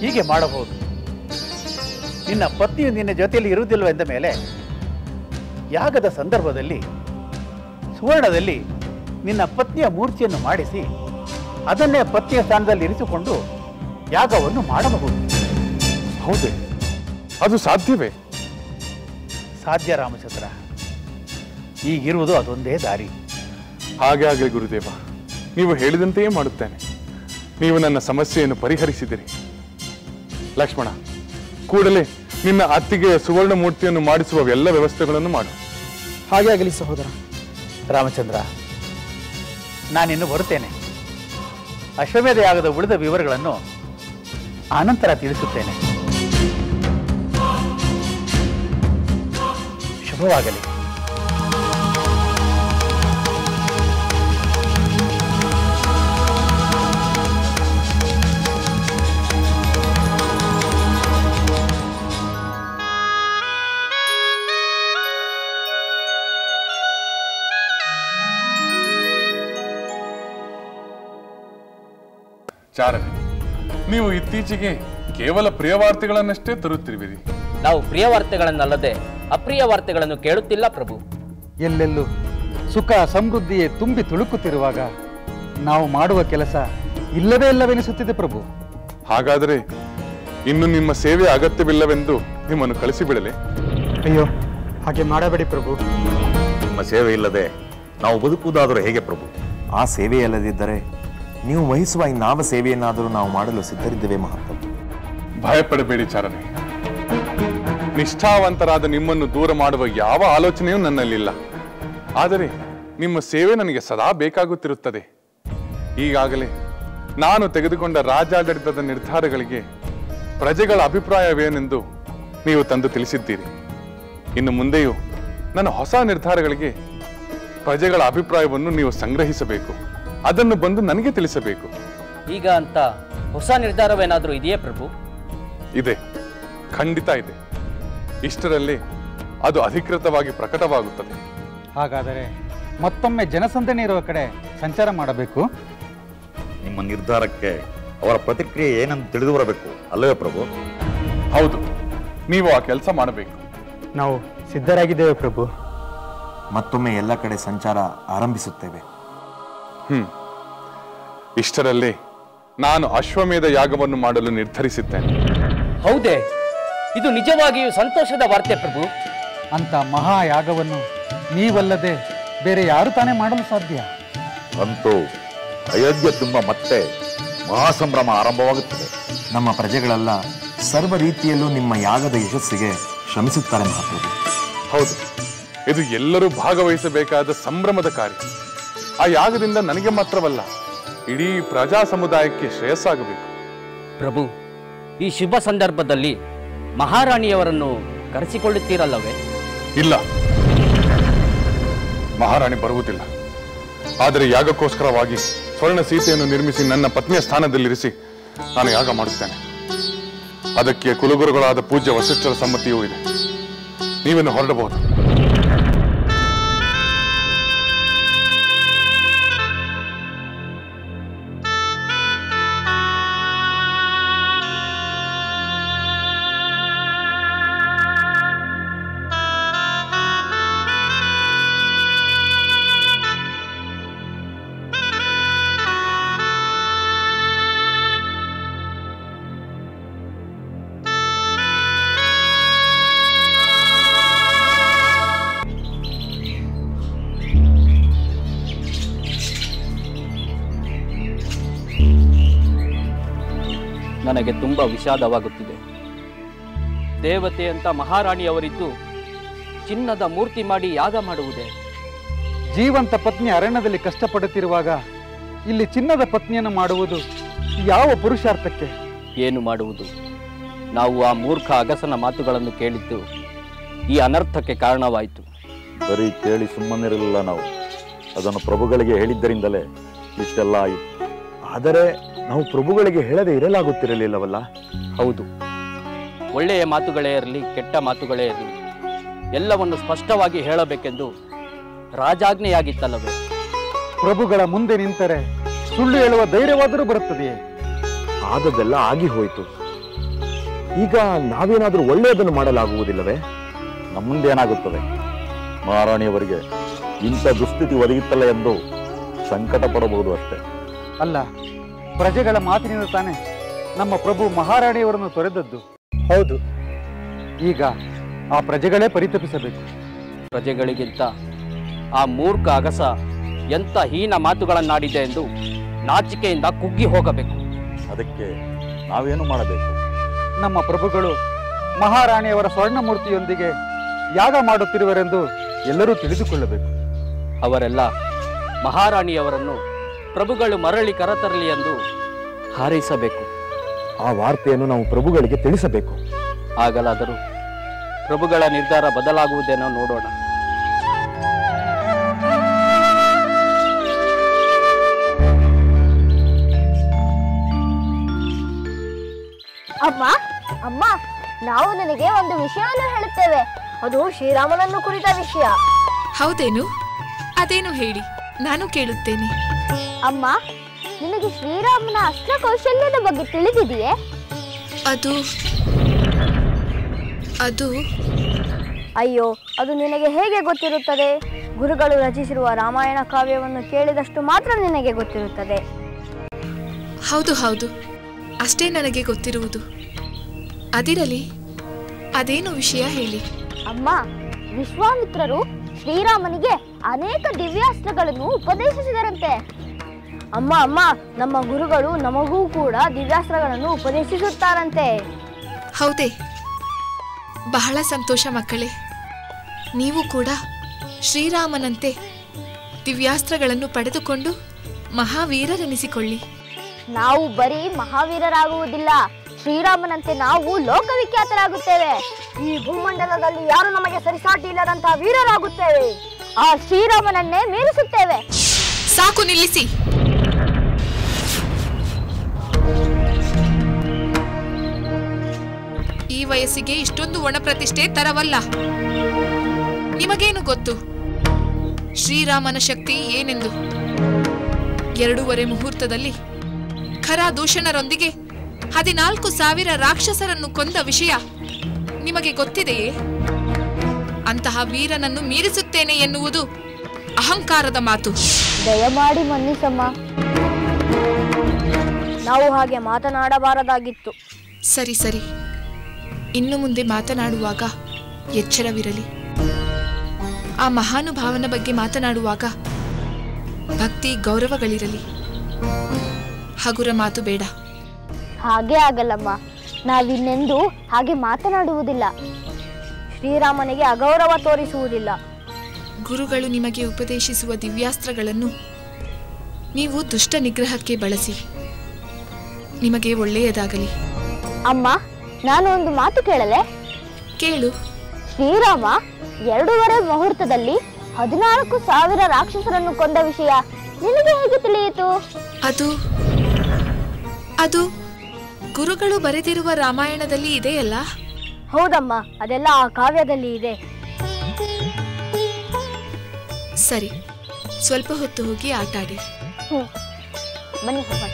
ಹೀಗೆ ಮಾಡಬಹುದು. ನಿನ್ನ ಪತ್ನಿಯು ನಿನ್ನ ಜೊತೆಯಲ್ಲಿ ಇರುವುದಿಲ್ಲವೆಂದ ಮೇಲೆ ಯಾಗದ ಸಂದರ್ಭದಲ್ಲಿ ಸುವರ್ಣದಲ್ಲಿ ನಿನ್ನ ಪತ್ನಿಯ ಮೂರ್ತಿಯನ್ನು ಮಾಡಿಸಿ ಅದನ್ನೇ ಪತ್ನಿಯ ಸ್ಥಾನದಲ್ಲಿ ಇರಿಸಿಕೊಂಡು ಯಾಗವನ್ನು ಮಾಡಬಹುದು. ಹೌದೇ? ಅದು ಸಾಧ್ಯವೇ? ಸಾಧ್ಯ ರಾಮಚಂದ್ರ. ಈಗಿರುವುದು ಅದೊಂದೇ ದಾರಿ. ಹಾಗೆ ಆಗಲಿ ಗುರುದೇವ, ನೀವು ಹೇಳಿದಂತೆಯೇ ಮಾಡುತ್ತೇನೆ. ನೀವು ನನ್ನ ಸಮಸ್ಯೆಯನ್ನು ಪರಿಹರಿಸಿದಿರಿ. ಲಕ್ಷ್ಮಣ, ಕೂಡಲೇ ನಿನ್ನ ಅತ್ತಿಗೆಯ ಸುವರ್ಣ ಮೂರ್ತಿಯನ್ನು ಮಾಡಿಸುವ ಎಲ್ಲ ವ್ಯವಸ್ಥೆಗಳನ್ನು ಮಾಡು. ಹಾಗೆ ಆಗಲಿ ಸಹೋದರ. ರಾಮಚಂದ್ರ, ನಾನಿನ್ನು ಬರುತ್ತೇನೆ. ಅಶ್ವಮೇಧ ಯಾಗದ ಉಳಿದ ವಿವರಗಳನ್ನು ಆನಂತರ ತಿಳಿಸುತ್ತೇನೆ. ಶುಭವಾಗಲಿ. ಚಾರಣೆ, ನೀವು ಇತ್ತೀಚೆಗೆ ಕೇವಲ ಪ್ರಿಯ ವಾರ್ತೆಗಳನ್ನಷ್ಟೇ ತರುತ್ತಿರುವಿರಿ. ನಾವು ಪ್ರಿಯ ವಾರ್ತೆಗಳನ್ನಲ್ಲದೆ ಅಪ್ರಿಯ ವಾರ್ತೆಗಳನ್ನು ಕೇಳುತ್ತಿಲ್ಲ ಪ್ರಭು. ಎಲ್ಲೆಲ್ಲೂ ಸುಖ ಸಮೃದ್ಧಿಯೇ ತುಂಬಿ ತುಳುಕುತ್ತಿರುವಾಗ ನಾವು ಮಾಡುವ ಕೆಲಸ ಇಲ್ಲವೇ ಇಲ್ಲವೆನಿಸುತ್ತಿದೆ ಪ್ರಭು. ಹಾಗಾದರೆ ಇನ್ನು ನಿಮ್ಮ ಸೇವೆ ಅಗತ್ಯವಿಲ್ಲವೆಂದು ನಿಮ್ಮನ್ನು ಕಳಿಸಿಬಿಡಲೆ? ಅಯ್ಯೋ, ಹಾಗೆ ಮಾಡಬೇಡಿ ಪ್ರಭು. ನಿಮ್ಮ ಸೇವೆ ಇಲ್ಲದೆ ನಾವು ಬದುಕುವುದಾದರೂ ಹೇಗೆ ಪ್ರಭು? ಆ ಸೇವೆಯಲ್ಲದಿದ್ದರೆ ನೀವು ವಹಿಸುವ ಇನ್ನಾವ ಸೇವೆಯನ್ನಾದರೂ ನಾವು ಮಾಡಲು ಸಿದ್ಧರಿದ್ದೇವೆ ಮಹಾಪ್ರಭು. ಭಯಪಡಬೇಡಿ ಚಾರಣೆ. ನಿಷ್ಠಾವಂತರಾದ ನಿಮ್ಮನ್ನು ದೂರ ಮಾಡುವ ಯಾವ ಆಲೋಚನೆಯೂ ನನ್ನಲ್ಲಿಲ್ಲ. ಆದರೆ ನಿಮ್ಮ ಸೇವೆ ನನಗೆ ಸದಾ ಬೇಕಾಗುತ್ತಿರುತ್ತದೆ. ಈಗಾಗಲೇ ನಾನು ತೆಗೆದುಕೊಂಡ ರಾಜ್ಯಾಡಳಿತದ ನಿರ್ಧಾರಗಳಿಗೆ ಪ್ರಜೆಗಳ ಅಭಿಪ್ರಾಯವೇನೆಂದು ನೀವು ತಂದು ತಿಳಿಸಿದ್ದೀರಿ. ಇನ್ನು ಮುಂದೆಯೂ ನನ್ನ ಹೊಸ ನಿರ್ಧಾರಗಳಿಗೆ ಪ್ರಜೆಗಳ ಅಭಿಪ್ರಾಯವನ್ನು ನೀವು ಸಂಗ್ರಹಿಸಬೇಕು. ಅದನ್ನು ಬಂದು ನನಗೆ ತಿಳಿಸಬೇಕು. ಈಗ ಅಂತ ಹೊಸ ನಿರ್ಧಾರವೇನಾದರೂ ಇದೆಯೇ ಪ್ರಭು? ಇದೆ, ಖಂಡಿತ ಇದೆ. ಇಷ್ಟರಲ್ಲಿ ಅದು ಅಧಿಕೃತವಾಗಿ ಪ್ರಕಟವಾಗುತ್ತದೆ. ಹಾಗಾದರೆ ಮತ್ತೊಮ್ಮೆ ಜನಸಂದಣಿ ಇರುವ ಕಡೆ ಸಂಚಾರ ಮಾಡಬೇಕು. ನಿಮ್ಮ ನಿರ್ಧಾರಕ್ಕೆ ಅವರ ಪ್ರತಿಕ್ರಿಯೆ ಏನಂತ ತಿಳಿದು ಬರಬೇಕು ಅಲ್ಲವೇ ಪ್ರಭು? ಹೌದು, ನೀವು ಆ ಕೆಲಸ ಮಾಡಬೇಕು. ನಾವು ಸಿದ್ಧರಾಗಿದ್ದೇವೆ ಪ್ರಭು. ಮತ್ತೊಮ್ಮೆ ಎಲ್ಲ ಕಡೆ ಸಂಚಾರ ಆರಂಭಿಸುತ್ತೇವೆ. ಇಷ್ಟರಲ್ಲಿ ನಾನು ಅಶ್ವಮೇಧ ಯಾಗವನ್ನು ಮಾಡಲು ನಿರ್ಧರಿಸಿದ್ದೇನೆ. ಹೌದೇ? ಇದು ನಿಜವಾಗಿಯೂ ಸಂತೋಷದ ವಾರ್ತೆ ಪ್ರಭು. ಅಂತ ಮಹಾಯಾಗವನ್ನು ನೀವಲ್ಲದೆ ಬೇರೆ ಯಾರು ತಾನೇ ಮಾಡಲು ಸಾಧ್ಯ? ಅಂತೂ ಅಯೋಧ್ಯೆ ತುಂಬ ಮತ್ತೆ ಮಹಾಸಂಭ್ರಮ ಆರಂಭವಾಗುತ್ತದೆ. ನಮ್ಮ ಪ್ರಜೆಗಳೆಲ್ಲ ಸರ್ವ ರೀತಿಯಲ್ಲೂ ನಿಮ್ಮ ಯಾಗದ ಯಶಸ್ಸಿಗೆ ಶ್ರಮಿಸುತ್ತಾರೆ ಮಹಾಪ್ರಭು. ಹೌದು, ಇದು ಎಲ್ಲರೂ ಭಾಗವಹಿಸಬೇಕಾದ ಸಂಭ್ರಮದ ಕಾರ್ಯ. ಆ ಯಾಗದಿಂದ ನನಗೆ ಮಾತ್ರವಲ್ಲ, ಇಡೀ ಪ್ರಜಾ ಸಮುದಾಯಕ್ಕೆ ಶ್ರೇಯಸ್ಸಾಗಬೇಕು. ಪ್ರಭು, ಈ ಶುಭ ಸಂದರ್ಭದಲ್ಲಿ ಮಹಾರಾಣಿಯವರನ್ನು ಕರೆಸಿಕೊಳ್ಳುತ್ತೀರಲ್ಲವೇ? ಇಲ್ಲ, ಮಹಾರಾಣಿ ಬರುವುದಿಲ್ಲ. ಆದರೆ ಯಾಗಕ್ಕೋಸ್ಕರವಾಗಿ ಸ್ವರ್ಣ ಸೀತೆಯನ್ನು ನಿರ್ಮಿಸಿ ನನ್ನ ಪತ್ನಿಯ ಸ್ಥಾನದಲ್ಲಿರಿಸಿ ನಾನು ಯಾಗ ಮಾಡುತ್ತೇನೆ. ಅದಕ್ಕೆ ಕುಲಗುರುಗಳಾದ ಪೂಜ್ಯ ವಸಿಷ್ಠರ ಸಮ್ಮತಿಯೂ ಇದೆ. ನೀವೇನು ಹೊರಡಬಹುದು. ನನಗೆ ತುಂಬ ವಿಷಾದವಾಗುತ್ತಿದೆ. ದೇವತೆ ಅಂತ ಮಹಾರಾಣಿಯವರಿದ್ದು ಚಿನ್ನದ ಮೂರ್ತಿ ಮಾಡಿ ಯಾಗ ಮಾಡುವುದೇ? ಜೀವಂತ ಪತ್ನಿ ಅರಣ್ಯದಲ್ಲಿ ಕಷ್ಟಪಡುತ್ತಿರುವಾಗ ಇಲ್ಲಿ ಚಿನ್ನದ ಪತ್ನಿಯನ್ನು ಮಾಡುವುದು ಯಾವ ಪುರುಷಾರ್ಥಕ್ಕೆ? ಏನು ಮಾಡುವುದು? ನಾವು ಆ ಮೂರ್ಖ ಅಗಸನ ಮಾತುಗಳನ್ನು ಕೇಳಿದ್ದು ಈ ಅನರ್ಥಕ್ಕೆ ಕಾರಣವಾಯಿತು. ಬರೀ ಕೇಳಿ ಸುಮ್ಮನಿರಲಿಲ್ಲ ನಾವು. ಅದನ್ನು ಪ್ರಭುಗಳಿಗೆ ಹೇಳಿದ್ದರಿಂದಲೇ ಇಷ್ಟೆಲ್ಲ ಆಯಿತು. ಆದರೆ ನಾವು ಪ್ರಭುಗಳಿಗೆ ಹೇಳದೆ ಇರಲಾಗುತ್ತಿರಲಿಲ್ಲವಲ್ಲ? ಹೌದು, ಒಳ್ಳೆಯ ಮಾತುಗಳೇ ಇರಲಿ, ಕೆಟ್ಟ ಮಾತುಗಳೇ ಇರಲಿ, ಎಲ್ಲವನ್ನು ಸ್ಪಷ್ಟವಾಗಿ ಹೇಳಬೇಕೆಂದು ರಾಜಾಜ್ಞೆಯಾಗಿತ್ತಲ್ಲವೇ? ಪ್ರಭುಗಳ ಮುಂದೆ ನಿಂತರೆ ಸುಳ್ಳು ಹೇಳುವ ಧೈರ್ಯವಾದರೂ ಬರುತ್ತದೆಯೇ? ಆದದ್ದೆಲ್ಲ ಆಗಿ ಹೋಯಿತು. ಈಗ ನಾವೇನಾದರೂ ಒಳ್ಳೆಯದನ್ನು ಮಾಡಲಾಗುವುದಿಲ್ಲವೇ? ನಮ್ಮಂದೇನಾಗುತ್ತದೆ? ಮಹಾರಾಣಿಯವರಿಗೆ ಇಂಥ ದುಸ್ಥಿತಿ ಒದಗಿತ್ತಲ್ಲ ಎಂದು ಸಂಕಟ ಪಡಬಹುದು ಅಷ್ಟೇ. ಅಲ್ಲ, ಪ್ರಜೆಗಳ ಮಾತಿನಿಂದ ತಾನೇ ನಮ್ಮ ಪ್ರಭು ಮಹಾರಾಣಿಯವರನ್ನು ತೊರೆದದ್ದು. ಹೌದು, ಈಗ ಆ ಪ್ರಜೆಗಳೇ ಪರಿತಪಿಸಬೇಕು. ಪ್ರಜೆಗಳಿಗಿಂತ ಆ ಮೂರ್ಖ ಅಗಸ ಎಂಥ ಹೀನ ಮಾತುಗಳನ್ನಾಡಿದೆ ಎಂದು ನಾಚಿಕೆಯಿಂದ ಕುಗ್ಗಿ ಹೋಗಬೇಕು. ಅದಕ್ಕೆ ನಾವೇನು ಮಾಡಬೇಕು? ನಮ್ಮ ಪ್ರಭುಗಳು ಮಹಾರಾಣಿಯವರ ಸ್ವರ್ಣ ಮೂರ್ತಿಯೊಂದಿಗೆ ಯಾಗ ಮಾಡುತ್ತಿರುವರೆಂದು ಎಲ್ಲರೂ ತಿಳಿದುಕೊಳ್ಳಬೇಕು. ಅವರೆಲ್ಲ ಮಹಾರಾಣಿಯವರನ್ನು ಪ್ರಭುಗಳು ಮರಳಿ ಕರೆತರಲಿ ಎಂದು ಹಾರೈಸಬೇಕು. ಆ ವಾರ್ತೆಯನ್ನು ನಾವು ಪ್ರಭುಗಳಿಗೆ ತಿಳಿಸಬೇಕು. ಆಗಲಾದರೂ ಪ್ರಭುಗಳ ನಿರ್ಧಾರ ಬದಲಾಗುವುದೇನೋ ನೋಡೋಣ. ಅಮ್ಮ ಅಮ್ಮ, ನಾವು ನನಗೆ ಒಂದು ವಿಷಯವನ್ನು ಹೇಳುತ್ತೇವೆ. ಅದು ಶ್ರೀರಾಮನನ್ನು ಕುರಿತ ವಿಷಯ. ಹೌದೇನು? ಅದೇನು ಹೇಳಿ, ನಾನು ಕೇಳುತ್ತೇನೆ. ಅಮ್ಮ, ನಿನಗೆ ಶ್ರೀರಾಮನ ಅಸ್ತ್ರ ಕೌಶಲ್ಯದ ಬಗ್ಗೆ ತಿಳಿದಿದೆಯೇ? ಅದು ಅದು ಅಯ್ಯೋ, ಅದು ನಿನಗೆ ಹೇಗೆ ಗೊತ್ತಿರುತ್ತದೆ? ಗುರುಗಳು ರಚಿಸಿರುವ ರಾಮಾಯಣ ಕಾವ್ಯವನ್ನು ಕೇಳಿದಷ್ಟು ಮಾತ್ರ ನಿನಗೆ ಗೊತ್ತಿರುತ್ತದೆ. ಹೌದು ಹೌದು, ಅಷ್ಟೇ ನನಗೆ ಗೊತ್ತಿರುವುದು. ಅದಿರಲಿ, ಅದೇನು ವಿಷಯ ಹೇಳಿ. ಅಮ್ಮ, ವಿಶ್ವಾಮಿತ್ರರು ಶ್ರೀರಾಮನಿಗೆ ಅನೇಕ ದಿವ್ಯಾಸ್ತ್ರಗಳನ್ನು ಉಪದೇಶಿಸಿದರಂತೆ. ಅಮ್ಮ ಅಮ್ಮ, ನಮ್ಮ ಗುರುಗಳು ನಮಗೂ ಕೂಡ ದಿವ್ಯಾಸ್ತ್ರಗಳನ್ನು ಉಪದೇಶಿಸುತ್ತಾರಂತೆ. ಹೌದೇ? ಬಹಳ ಸಂತೋಷ ಮಕ್ಕಳೇ. ನೀವು ಕೂಡ ಶ್ರೀರಾಮನಂತೆ ದಿವ್ಯಾಸ್ತ್ರಗಳನ್ನು ಪಡೆದುಕೊಂಡು ಮಹಾವೀರರೆನಿಸಿಕೊಳ್ಳಿ. ನಾವು ಬರೀ ಮಹಾವೀರರಾಗುವುದಿಲ್ಲ, ಶ್ರೀರಾಮನಂತೆ ನಾವು ಲೋಕವಿಖ್ಯಾತರಾಗುತ್ತೇವೆ. ಈ ಭೂಮಂಡಲದಲ್ಲಿ ಯಾರು ನಮಗೆ ಸರಿಸಾಟಿ ಇಲ್ಲದಂತಹ ವೀರರಾಗುತ್ತೇವೆ. ಆ ಶ್ರೀರಾಮನನ್ನೇ ಮೀರಿಸುತ್ತೇವೆ. ಸಾಕು, ನಿಲ್ಲಿಸಿ. ಈ ವಯಸ್ಸಿಗೆ ಇಷ್ಟೊಂದು ಒಣಪ್ರತಿಷ್ಠೆ ತರವಲ್ಲ. ನಿಮಗೇನು ಗೊತ್ತು ಶ್ರೀರಾಮನ ಶಕ್ತಿ ಏನೆಂದು? 2.5 ಮುಹೂರ್ತದಲ್ಲಿ ಖರ ದೂಷಣರೊಂದಿಗೆ 14,000 ರಾಕ್ಷಸರನ್ನು ಕೊಂದ ವಿಷಯ ನಿಮಗೆ ಗೊತ್ತಿದೆಯೇ? ಅಂತಹ ವೀರನನ್ನು ಮೀರಿಸುತ್ತೇನೆ ಎನ್ನುವುದು ಅಹಂಕಾರದ ಮಾತು. ದಯಮಾಡಿ ಮನ್ನಿಸಮ್ಮ, ನಾವು ಹಾಗೆ ಮಾತನಾಡಬಾರದಾಗಿತ್ತು. ಸರಿ ಸರಿ, ಇನ್ನು ಮುಂದೆ ಮಾತನಾಡುವಾಗ ಎಚ್ಚರವಿರಲಿ. ಆ ಮಹಾನುಭಾವನ ಬಗ್ಗೆ ಮಾತನಾಡುವಾಗ ಭಕ್ತಿ ಗೌರವಗಳಿರಲಿ. ಹಗುರ ಮಾತು ಬೇಡ. ಹಾಗೆ ಆಗಲ್ಲಮ್ಮ, ನಾವಿನ್ನೆಂದೂ ಹಾಗೆ ಮಾತನಾಡುವುದಿಲ್ಲ. ಶ್ರೀರಾಮನಿಗೆ ಅಗೌರವ ತೋರಿಸುವುದಿಲ್ಲ. ಗುರುಗಳು ನಿಮಗೆ ಉಪದೇಶಿಸುವ ದಿವ್ಯಾಸ್ತ್ರಗಳನ್ನು ನೀವು ದುಷ್ಟ ನಿಗ್ರಹಕ್ಕೆ ಬಳಸಿ. ನಿಮಗೆ ಒಳ್ಳೆಯದಾಗಲಿ. ಅಮ್ಮ, ನಾನು ಒಂದು ಮಾತು ಕೇಳಲೆ? ಕೇಳು. ಶ್ರೀರಾಮ 2.5 ಮುಹೂರ್ತದಲ್ಲಿ 14,000 ರಾಕ್ಷಸರನ್ನು ಕೊಂದ ವಿಷಯ ನಿನಗೆ ಹೇಗೆ ತಿಳಿಯಿತು? ಅದು ಗುರುಗಳು ಬರೆದಿರುವ ರಾಮಾಯಣದಲ್ಲಿ ಇದೆಯಲ್ಲ? ಹೌದಮ್ಮ, ಅದೆಲ್ಲ ಆ ಕಾವ್ಯದಲ್ಲಿ ಇದೆ. ಸರಿ, ಸ್ವಲ್ಪ ಹೊತ್ತು ಹೋಗಿ ಆಟಾಡಿ. ಬನ್ನಿ ಹೋಗೋಣ.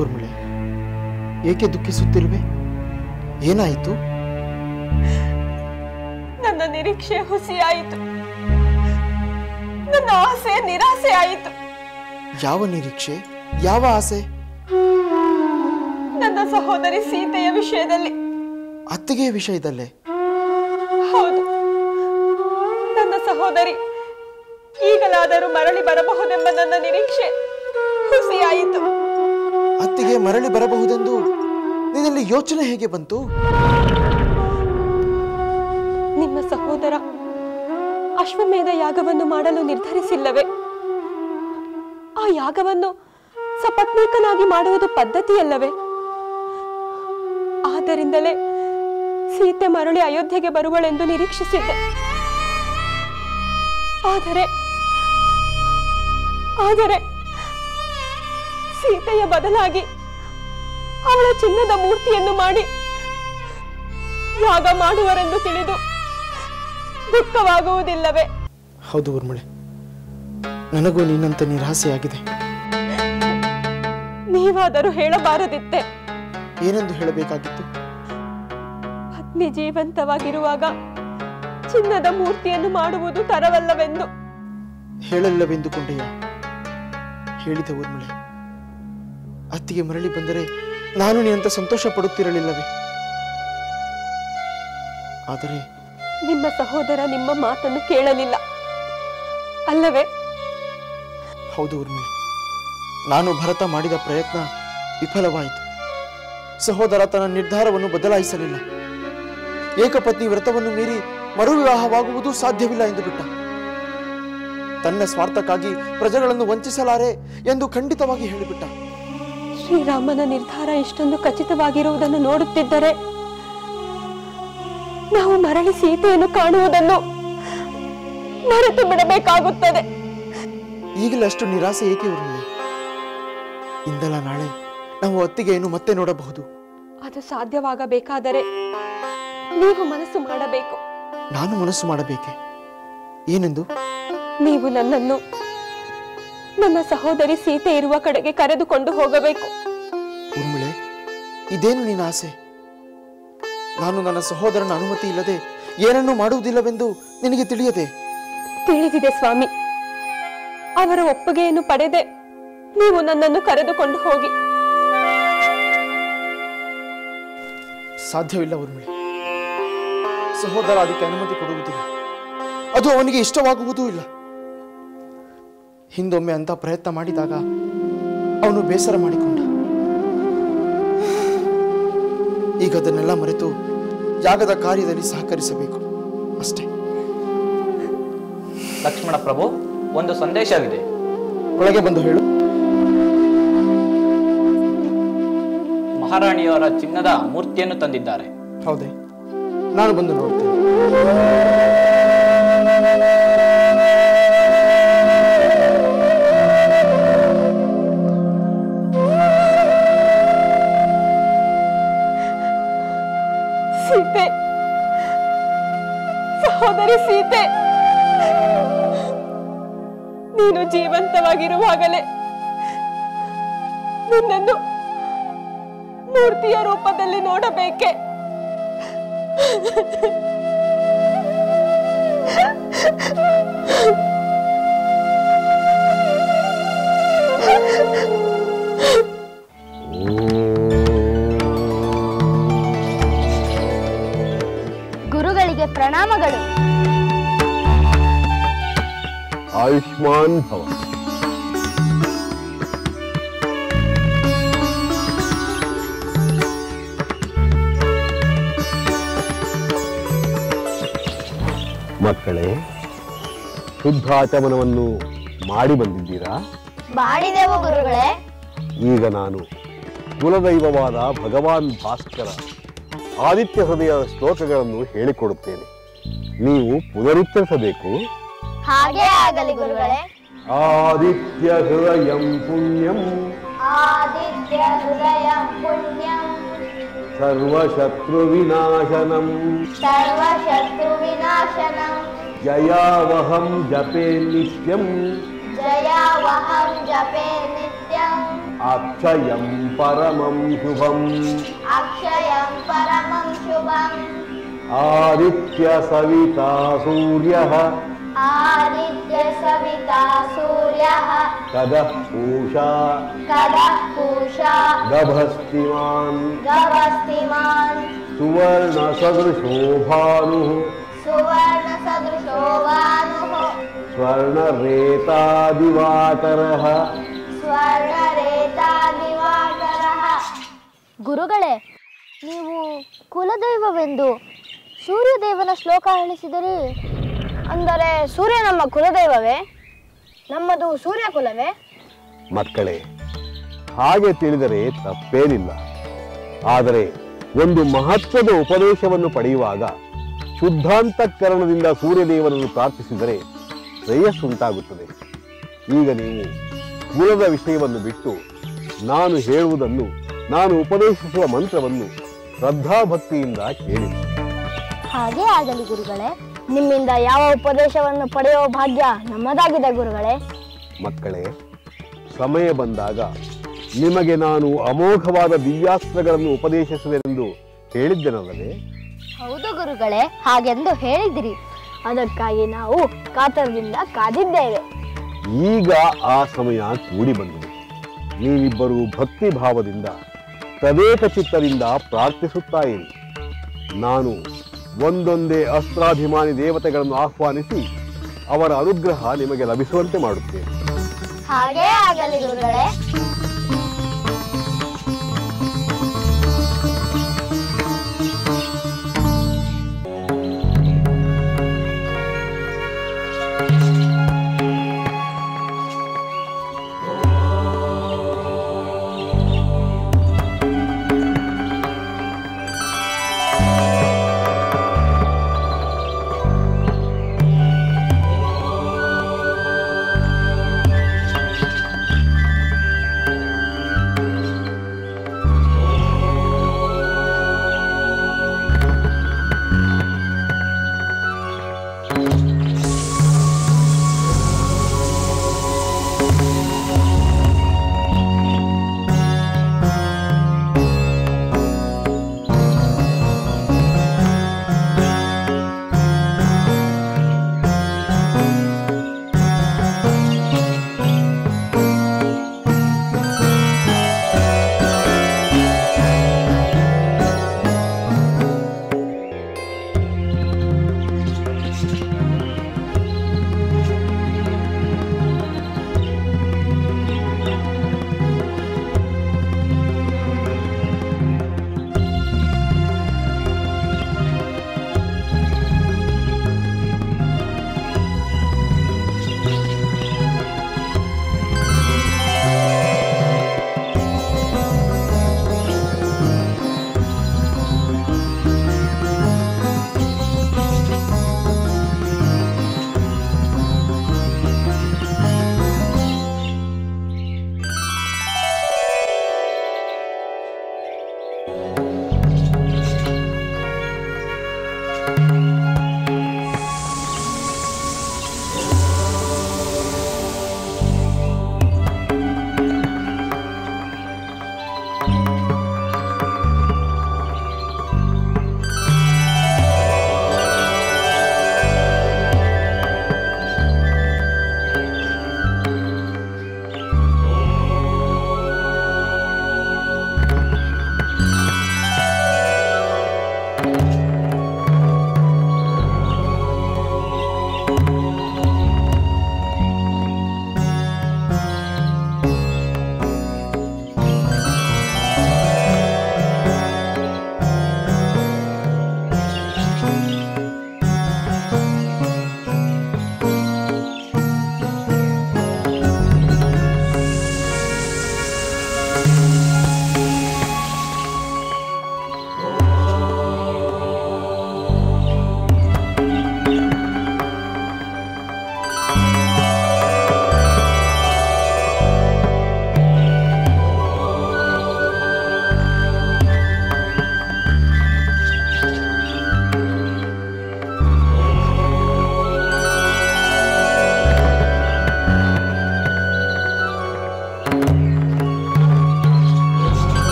ಊರ್ಮಿಳೆ, ಏಕೆ ದುಃಖಿಸುತ್ತಿರುವೆ? ಏನಾಯಿತು? ನನ್ನ ನಿರೀಕ್ಷೆ ಹುಸಿಯಾಯಿತು. ನನ್ನ ಆಸೆ ನಿರಾಸೆ ಆಯಿತು. ಯಾವ ನಿರೀಕ್ಷೆ, ಯಾವ ಆಸೆ? ನನ್ನ ಸಹೋದರಿ ಸೀತೆಯ ವಿಷಯದಲ್ಲಿ. ಅತ್ತಿಗೆಯ ವಿಷಯದಲ್ಲೇ? ಹೌದು, ನನ್ನ ಸಹೋದರಿ ಈಗಲಾದರೂ ಮರಳಿ ಬರಬಹುದೆಂಬ ನನ್ನ ನಿರೀಕ್ಷೆ ಹುಸಿಯಾಯಿತು. ಅತ್ತಿಗೆ ಮರಳಿ ಬರಬಹುದೆಂದು ನಿನ್ನಲ್ಲಿ ಯೋಚನೆ ಹೇಗೆ ಬಂತು? ನಿಮ್ಮ ಸಹೋದರ ಅಶ್ವಮೇಧ ಯಾಗವನ್ನು ಮಾಡಲು ನಿರ್ಧರಿಸಿಲ್ಲವೇ? ಆ ಯಾಗವನ್ನು ಸಪತ್ನೀಕನಾಗಿ ಮಾಡುವುದು ಪದ್ಧತಿಯಲ್ಲವೇ? ಆದ್ದರಿಂದಲೇ ಸೀತೆ ಮರಳಿ ಅಯೋಧ್ಯೆಗೆ ಬರುವಳೆಂದು ನಿರೀಕ್ಷಿಸಿದ್ದೆ. ಆದರೆ ಸೀತೆಯ ಬದಲಾಗಿ ಅವಳ ಚಿನ್ನದ ಮೂರ್ತಿಯನ್ನು ಮಾಡಿ ಯಾಗ ಮಾಡುವರೆಂದು ತಿಳಿದು ದುಃಖವಾಗುವುದಿಲ್ಲವೇ? ಹೌದು ಊರ್ಮಿಳೆ, ನನಗೂ ನಿನ್ನಂತೆ ನಿರಾಸೆಯಾಗಿದೆ. ನೀವಾದರೂ ಹೇಳಬಾರದಿತ್ತೆ? ಏನೆಂದು ಹೇಳಬೇಕಾಗಿತ್ತು? ಪತ್ನಿ ಜೀವಂತವಾಗಿರುವಾಗ ಚಿನ್ನದ ಮೂರ್ತಿಯನ್ನು ಮಾಡುವುದು ತರವಲ್ಲವೆಂದು. ಹೇಳಲ್ಲವೆಂದುಕೊಂಡೆಯ? ಹೇಳಿದೆ ಊರ್ಮಿಳೆ. ಅತ್ತಿಗೆ ಮರಳಿ ಬಂದರೆ ನಾನು ನಿನ್ನಂತ ಸಂತೋಷ ಪಡುತ್ತಿರಲಿಲ್ಲವೇ? ಆದರೆ ನಿಮ್ಮ ಸಹೋದರ ನಿಮ್ಮ ಮಾತನ್ನು ಕೇಳಲಿಲ್ಲ ಅಲ್ಲವೇ? ಹೌದು ಊರ್ಮಿಳೆ, ನಾನು ಭರತ ಮಾಡಿದ ಪ್ರಯತ್ನ ವಿಫಲವಾಯಿತು. ಸಹೋದರ ತನ್ನ ನಿರ್ಧಾರವನ್ನು ಬದಲಾಯಿಸಲಿಲ್ಲ. ಏಕಪತ್ನಿ ವ್ರತವನ್ನು ಮೀರಿ ಮರು ವಿವಾಹವಾಗುವುದು ಸಾಧ್ಯವಿಲ್ಲ ಎಂದು ಬಿಟ್ಟ. ತನ್ನ ಸ್ವಾರ್ಥಕ್ಕಾಗಿ ಪ್ರಜೆಗಳನ್ನು ವಂಚಿಸಲಾರೆ ಎಂದು ಖಂಡಿತವಾಗಿ ಹೇಳಿಬಿಟ್ಟ. ಶ್ರೀರಾಮನ ನಿರ್ಧಾರ ಇಷ್ಟೊಂದು ಖಚಿತವಾಗಿರುವುದನ್ನು ನೋಡುತ್ತಿದ್ದರೆ ನಾವು ಮರಳಿ ಸೀತೆಯನ್ನು ಕಾಣುವುದನ್ನು ಮರೆತು ಬಿಡಬೇಕಾಗುತ್ತದೆ. ಈಗಲೇ ಅಷ್ಟು ನಿರಾಸೆ ಏಕೆ ಊರ್ಮಿಳೆ? ಇಂದಲ್ಲ ನಾಳೆ ನಾವು ಅತ್ತಿಗೆಯನ್ನು ಮತ್ತೆ ನೋಡಬಹುದು. ಅದು ಸಾಧ್ಯವಾಗಬೇಕಾದರೆ ನೀವು ಮನಸ್ಸು ಮಾಡಬೇಕು. ನಾನು ಮನಸ್ಸು ಮಾಡಬೇಕೆ? ಏನೆಂದು? ನೀವು ನನ್ನನ್ನು ನನ್ನ ಸಹೋದರಿ ಸೀತೆ ಇರುವ ಕಡೆಗೆ ಕರೆದುಕೊಂಡು ಹೋಗಬೇಕು. ಊರ್ಮಿಳೆ, ಇದೇನು ನಿನ್ನ ಆಸೆ? ನಾನು ನನ್ನ ಸಹೋದರನ ಅನುಮತಿ ಇಲ್ಲದೆ ಏನನ್ನೂ ಮಾಡುವುದಿಲ್ಲವೆಂದು ನಿನಗೆ ತಿಳಿಯದೆ? ತಿಳಿದಿದೆ ಸ್ವಾಮಿ. ಅವರ ಒಪ್ಪಿಗೆಯನ್ನು ಪಡೆದೆ ನೀವು ನನ್ನನ್ನು ಕರೆದುಕೊಂಡು ಹೋಗಿ. ಸಾಧ್ಯವಿಲ್ಲ ಊರ್ಮಿಳೆ, ಸಹೋದರ ಅದಕ್ಕೆ ಅನುಮತಿ ಕೊಡುವುದಿಲ್ಲ. ಅದು ಅವನಿಗೆ ಇಷ್ಟವಾಗುವುದೂ ಇಲ್ಲ. ಹಿಂದೊಮ್ಮೆ ಅಂತ ಪ್ರಯತ್ನ ಮಾಡಿದಾಗ ಅವನು ಬೇಸರ ಮಾಡಿಕೊಂಡ. ಈಗ ಅದನ್ನೆಲ್ಲ ಮರೆತು ಯಾಗದ ಕಾರ್ಯದಲ್ಲಿ ಸಹಕರಿಸಬೇಕು ಅಷ್ಟೇ. ಲಕ್ಷ್ಮಣ ಪ್ರಭು, ಒಂದು ಸಂದೇಶವಿದೆ. ಒಳಗೆ ಬಂದು ಹೇಳು. ಮಹಾರಾಣಿಯವರ ಚಿನ್ನದ ಮೂರ್ತಿಯನ್ನು ತಂದಿದ್ದಾರೆ. ಹೌದೇ? ನಾನು ಬಂದು ನೋಡ್ತೇನೆ. ಸೀತೆ, ಸಹೋದರಿ ಸೀತೆ, ನೀನು ಜೀವಂತವಾಗಿರುವಾಗಲೇ ನಿನ್ನನ್ನು ಮೂರ್ತಿಯ ರೂಪದಲ್ಲಿ ನೋಡಬೇಕೆ? ಗುರುಗಳಿಗೆ ಪ್ರಣಾಮಗಳು. ಆಯುಷ್ಮಾನ್ ಭವ. ಮಕ್ಕಳೇ, ಶುದ್ಧಾಚಮನವನ್ನು ಮಾಡಿ ಬಂದಿದ್ದೀರಾ? ಮಾಡಿದೆವು ಗುರುಗಳೇ. ಈಗ ನಾನು ಕುಲದೈವವಾದ ಭಗವಾನ್ ಭಾಸ್ಕರ ಆದಿತ್ಯ ಹೃದಯ ಶ್ಲೋಕಗಳನ್ನು ಹೇಳಿಕೊಡುತ್ತೇನೆ. ನೀವು ಪುನರುಚ್ಚರಿಸಬೇಕು. ಹಾಗೆ ಆಗಲಿ ಗುರುಗಳೇ. ಆದಿತ್ಯ ಹೃದಯಂ ಪುಣ್ಯಂ, ಆದಿತ್ಯ ಹೃದಯಂ ಪುಣ್ಯಂ, ಸರ್ವಶತ್ರು ವಿನಾಶನಂ, ಸರ್ವಶತ್ರು ವಿನಾಶನಂ, ಜಯಾವಹಂ ಜಪೇ ನಿತ್ಯಂ, ಜಯಾವಹಂ ಜಪೇ ನಿತ್ಯಂ, ಅಕ್ಷಯಂ ಪರಮಂ ಶುಭಂ, ಅಕ್ಷಯಂ ಪರಮಂ ಶುಭಂ, ಆದಿತ್ಯ ಸವಿತಾ ಸೂರ್ಯಃ, ಆದಿತ್ಯ ಸವಿತಾ ಸೂರ್ಯಃ, ಕದಃ ಪೂಷಾ, ಕದಃ ಪೂಷಾ, ಗಭಸ್ತಿಮಾನ್, ಗಭಸ್ತಿಮಾನ್, ಸುವರ್ಣ ಸದೃಶೋ ಭಾನುಃ, ಸುವರ್ಣ ಸದೃಶೋ ಭಾನುಃ, ಸ್ವರ್ಣರೇತಾ ದಿವಾಕರಃ, ಸ್ವರ್ಣರೇತಾ ದಿವಾಕರಃ. ಗುರುಗಳೇ, ನೀವು ಕುಲದೈವವೆಂದು ಸೂರ್ಯದೇವನ ಶ್ಲೋಕ ಹೇಳಿಸಿದರೆ, ಅಂದರೆ ಸೂರ್ಯ ನಮ್ಮ ಕುಲದೈವವೇ? ನಮ್ಮದು ಸೂರ್ಯ ಕುಲವೇ? ಮಕ್ಕಳೇ, ಹಾಗೆ ತಿಳಿದರೆ ತಪ್ಪೇನಿಲ್ಲ. ಆದರೆ ಒಂದು ಮಹತ್ವದ ಉಪದೇಶವನ್ನು ಪಡೆಯುವಾಗ ಶುದ್ಧಾಂತಃಕರಣದಿಂದ ಸೂರ್ಯದೇವನನ್ನು ಪ್ರಾರ್ಥಿಸಿದರೆ ಶ್ರೇಯಸ್ಸುಂಟಾಗುತ್ತದೆ. ಈಗ ನೀವು ಕುಲದ ವಿಷಯವನ್ನು ಬಿಟ್ಟು ನಾನು ಹೇಳುವುದನ್ನು, ನಾನು ಉಪದೇಶಿಸುವ ಮಂತ್ರವನ್ನು ಶ್ರದ್ಧಾಭಕ್ತಿಯಿಂದ ಕೇಳಿ. ಹಾಗೇ ಆಗಲಿ ಗುರುಗಳೇ. ನಿಮ್ಮಿಂದ ಯಾವ ಉಪದೇಶವನ್ನು ಪಡೆಯುವ ಭಾಗ್ಯ ನಮ್ಮದಾಗಿದೆ ಗುರುಗಳೇ. ಮಕ್ಕಳೇ, ಸಮಯ ಬಂದಾಗ ನಿಮಗೆ ನಾನು ಅಮೋಘವಾದ ದಿವ್ಯಾಸ್ತ್ರಗಳನ್ನು ಉಪದೇಶಿಸುವೆನೆಂದು ಹೇಳಿದ್ದೆನಲ್ಲವೇ? ಹೌದು ಗುರುಗಳೇ, ಹಾಗೆಂದು ಹೇಳಿದಿರಿ. ಅದಕ್ಕಾಗಿ ನಾವು ಕಾತರದಿಂದ ಕಾದಿದ್ದೇವೆ. ಈಗ ಆ ಸಮಯ ಕೂಡಿ ಬಂದಿದೆ. ನೀವಿಬ್ಬರು ಭಕ್ತಿ ಭಾವದಿಂದ ತದೇಕ ಚಿತ್ತದಿಂದ ಪ್ರಾರ್ಥಿಸುತ್ತಾ ಇರಿ. ನಾನು ಒಂದೊಂದೇ ಅಸ್ತ್ರಾಭಿಮಾನಿ ದೇವತೆಗಳನ್ನು ಆಹ್ವಾನಿಸಿ ಅವರ ಅನುಗ್ರಹ ನಿಮಗೆ ಲಭಿಸುವಂತೆ ಮಾಡುತ್ತೇನೆ. ಹಾಗೇ ಆಗಲಿ ಗುರುಗಳೇ.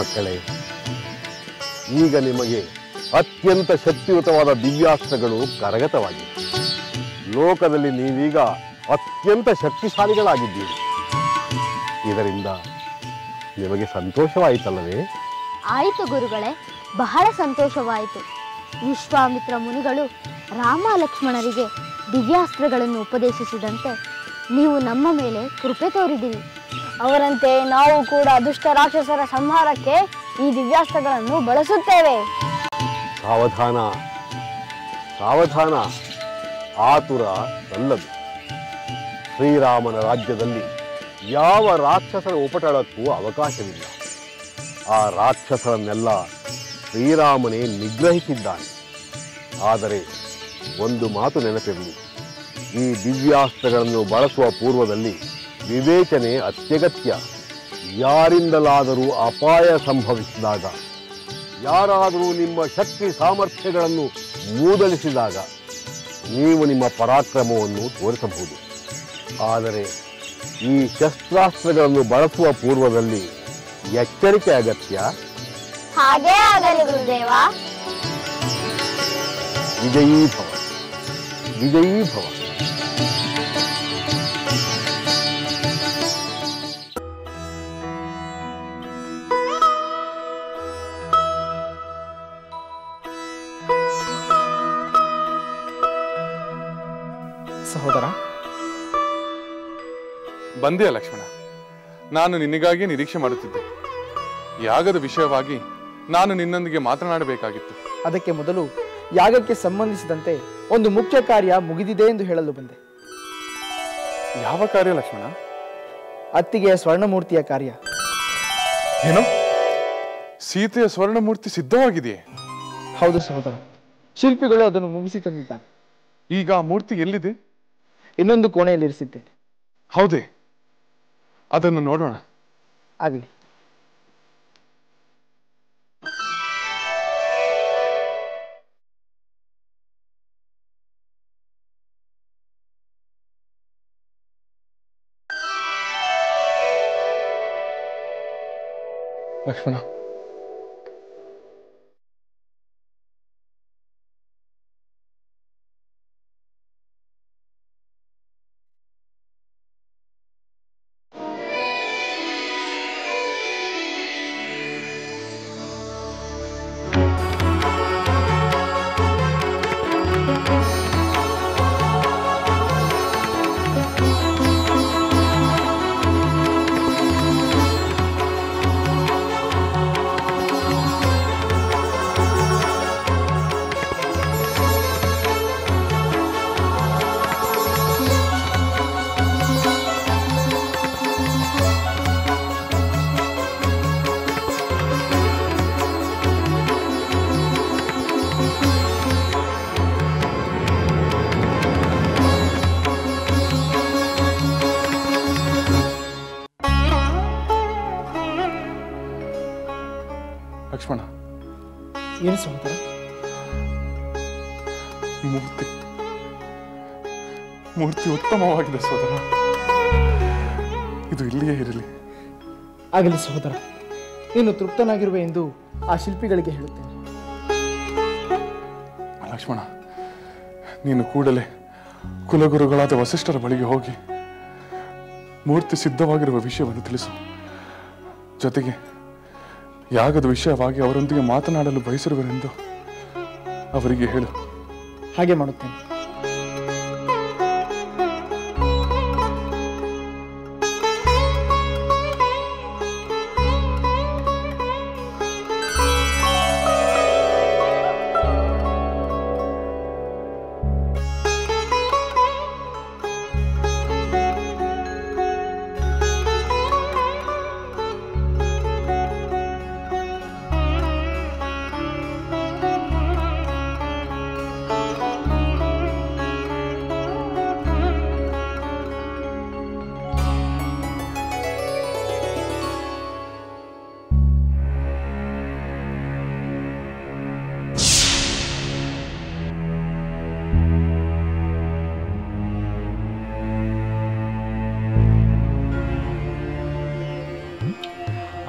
ಮಕ್ಕಳೇ, ಈಗ ನಿಮಗೆ ಅತ್ಯಂತ ಶಕ್ತಿಯುತವಾದ ದಿವ್ಯಾಸ್ತ್ರಗಳು ಕರಗತವಾಗಿವೆ. ಲೋಕದಲ್ಲಿ ನೀವೀಗ ಅತ್ಯಂತ ಶಕ್ತಿಶಾಲಿಗಳಾಗಿದ್ದೀರಿ. ಇದರಿಂದ ನಿಮಗೆ ಸಂತೋಷವಾಯಿತಲ್ಲವೇ? ಆಯಿತು ಗುರುಗಳೇ, ಬಹಳ ಸಂತೋಷವಾಯಿತು. ವಿಶ್ವಾಮಿತ್ರ ಮುನಿಗಳು ರಾಮ ಲಕ್ಷ್ಮಣರಿಗೆ ದಿವ್ಯಾಸ್ತ್ರಗಳನ್ನು ಉಪದೇಶಿಸಿದಂತೆ ನೀವು ನಮ್ಮ ಮೇಲೆ ಕೃಪೆ ತೋರಿದಿರಿ. ಅವರಂತೆ ನಾವು ಕೂಡ ದುಷ್ಟ ರಾಕ್ಷಸರ ಸಂಹಾರಕ್ಕೆ ಈ ದಿವ್ಯಾಸ್ತ್ರಗಳನ್ನು ಬಳಸುತ್ತೇವೆ. ಸಾವಧಾನ ಸಾವಧಾನ, ಆತುರ ಸಲ್ಲದು. ಶ್ರೀರಾಮನ ರಾಜ್ಯದಲ್ಲಿ ಯಾವ ರಾಕ್ಷಸರ ಉಪಟಳಕ್ಕೂ ಅವಕಾಶವಿಲ್ಲ. ಆ ರಾಕ್ಷಸರನ್ನೆಲ್ಲ ಶ್ರೀರಾಮನೇ ನಿಗ್ರಹಿಸಿದ್ದಾನೆ. ಆದರೆ ಒಂದು ಮಾತು ನೆನಪಿರಲಿ, ಈ ದಿವ್ಯಾಸ್ತ್ರಗಳನ್ನು ಬಳಸುವ ಪೂರ್ವದಲ್ಲಿ ವಿವೇಚನೆ ಅತ್ಯಗತ್ಯ. ಯಾರಿಂದಲಾದರೂ ಅಪಾಯ ಸಂಭವಿಸಿದಾಗ, ಯಾರಾದರೂ ನಿಮ್ಮ ಶಕ್ತಿ ಸಾಮರ್ಥ್ಯಗಳನ್ನು ಮೂದಲಿಸಿದಾಗ ನೀವು ನಿಮ್ಮ ಪರಾಕ್ರಮವನ್ನು ತೋರಿಸಬಹುದು. ಆದರೆ ಈ ಶಸ್ತ್ರಾಸ್ತ್ರಗಳನ್ನು ಬಳಸುವ ಪೂರ್ವದಲ್ಲಿ ಎಚ್ಚರಿಕೆ ಅಗತ್ಯ. ಹಾಗೇ ಆಗಲಿ ಗುರುದೇವ. ವಿಜಯೀ ಭವ, ವಿಜಯೀ ಭವ. ಸಹೋದರ, ಬಂದೆಯ ಲಕ್ಷ್ಮಣ. ನಾನು ನಿನಗಾಗಿ ನಿರೀಕ್ಷೆ ಮಾಡುತ್ತಿದ್ದೆ. ಯಾಗದ ವಿಷಯವಾಗಿ ನಾನು ನಿನ್ನೊಂದಿಗೆ ಮಾತನಾಡಬೇಕಾಗಿತ್ತು. ಅದಕ್ಕೆ ಮೊದಲು ಯಾಗಕ್ಕೆ ಸಂಬಂಧಿಸಿದಂತೆ ಒಂದು ಮುಖ್ಯ ಕಾರ್ಯ ಮುಗಿದಿದೆ ಎಂದು ಹೇಳಲು ಬಂದೆ. ಯಾವ ಕಾರ್ಯ ಲಕ್ಷ್ಮಣ? ಅತ್ತಿಗೆಯ ಸ್ವರ್ಣಮೂರ್ತಿಯ ಕಾರ್ಯ. ಏನು? ಸೀತೆಯ ಸ್ವರ್ಣಮೂರ್ತಿ ಸಿದ್ಧವಾಗಿದೆಯೇ? ಹೌದು ಸಹೋದರ, ಶಿಲ್ಪಿಗಳು ಅದನ್ನು ಮುಗಿಸಿ ತಂದಿದ್ದಾರೆ. ಈಗ ಆ ಮೂರ್ತಿ ಎಲ್ಲಿದೆ? ಇನ್ನೊಂದು ಕೋಣೆಯಲ್ಲಿ ಇರಿಸಿದ್ದೇನೆ. ಹೌದೇ? ಅದನ್ನು ನೋಡೋಣ. ಆಗಲಿ. ಲಕ್ಷ್ಮಣ, ಲಕ್ಷ್ಮಣ, ಏನು ಸಹೋದರ? ಮೂರ್ತಿ ಉತ್ತಮವಾಗಿದೆ ಸಹೋದರ. ಇದು ಇಲ್ಲಿಯೇ ಇರಲಿ. ಆಗಲಿ ಸಹೋದರ, ನೀನು ತೃಪ್ತನಾಗಿರುವೆ ಎಂದು ಆ ಶಿಲ್ಪಿಗಳಿಗೆ ಹೇಳುತ್ತೇನೆ. ಲಕ್ಷ್ಮಣ, ನೀನು ಕೂಡಲೇ ಕುಲಗುರುಗಳಾದ ವಸಿಷ್ಠರ ಬಳಿಗೆ ಹೋಗಿ ಮೂರ್ತಿ ಸಿದ್ಧವಾಗಿರುವ ವಿಷಯವನ್ನು ತಿಳಿಸು. ಜೊತೆಗೆ ಯಾಗದ ವಿಷಯವಾಗಿ ಅವರೊಂದಿಗೆ ಮಾತನಾಡಲು ಬಯಸಿರುವರೆಂದು ಅವರಿಗೆ ಹೇಳು. ಹಾಗೆ ಮಾಡುತ್ತೇನೆ.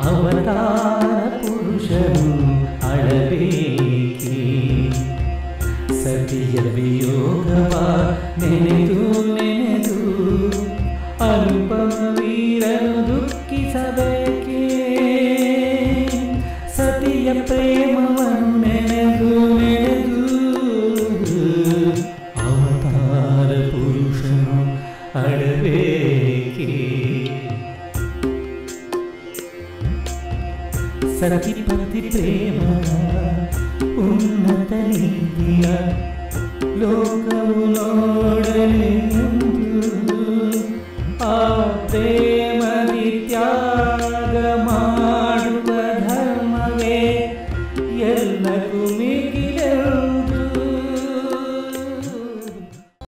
ಅವತಾರ ಪುರುಷನು ಅಳಬೇಕೆ ಸತಿಯ ವಿಯೋಗವ ನೆನೆದು ನೆನೆದು ಅನುಪಮ ವೀರನು ದುಃಖಿಸಬೇಕೆ ಸತಿಯ ಪ್ರೇಮವನ್ನು ನೆನೆದು ನೆನೆದು ಅವತಾರ ಪುರುಷನು ಅಳಬೇಕೆ ಸತಿಪತಿ ಪ್ರೇಮ ಉನ್ನತ ನೀತಿಯ ಲೋಕವು ನೋಡಲೆಂದು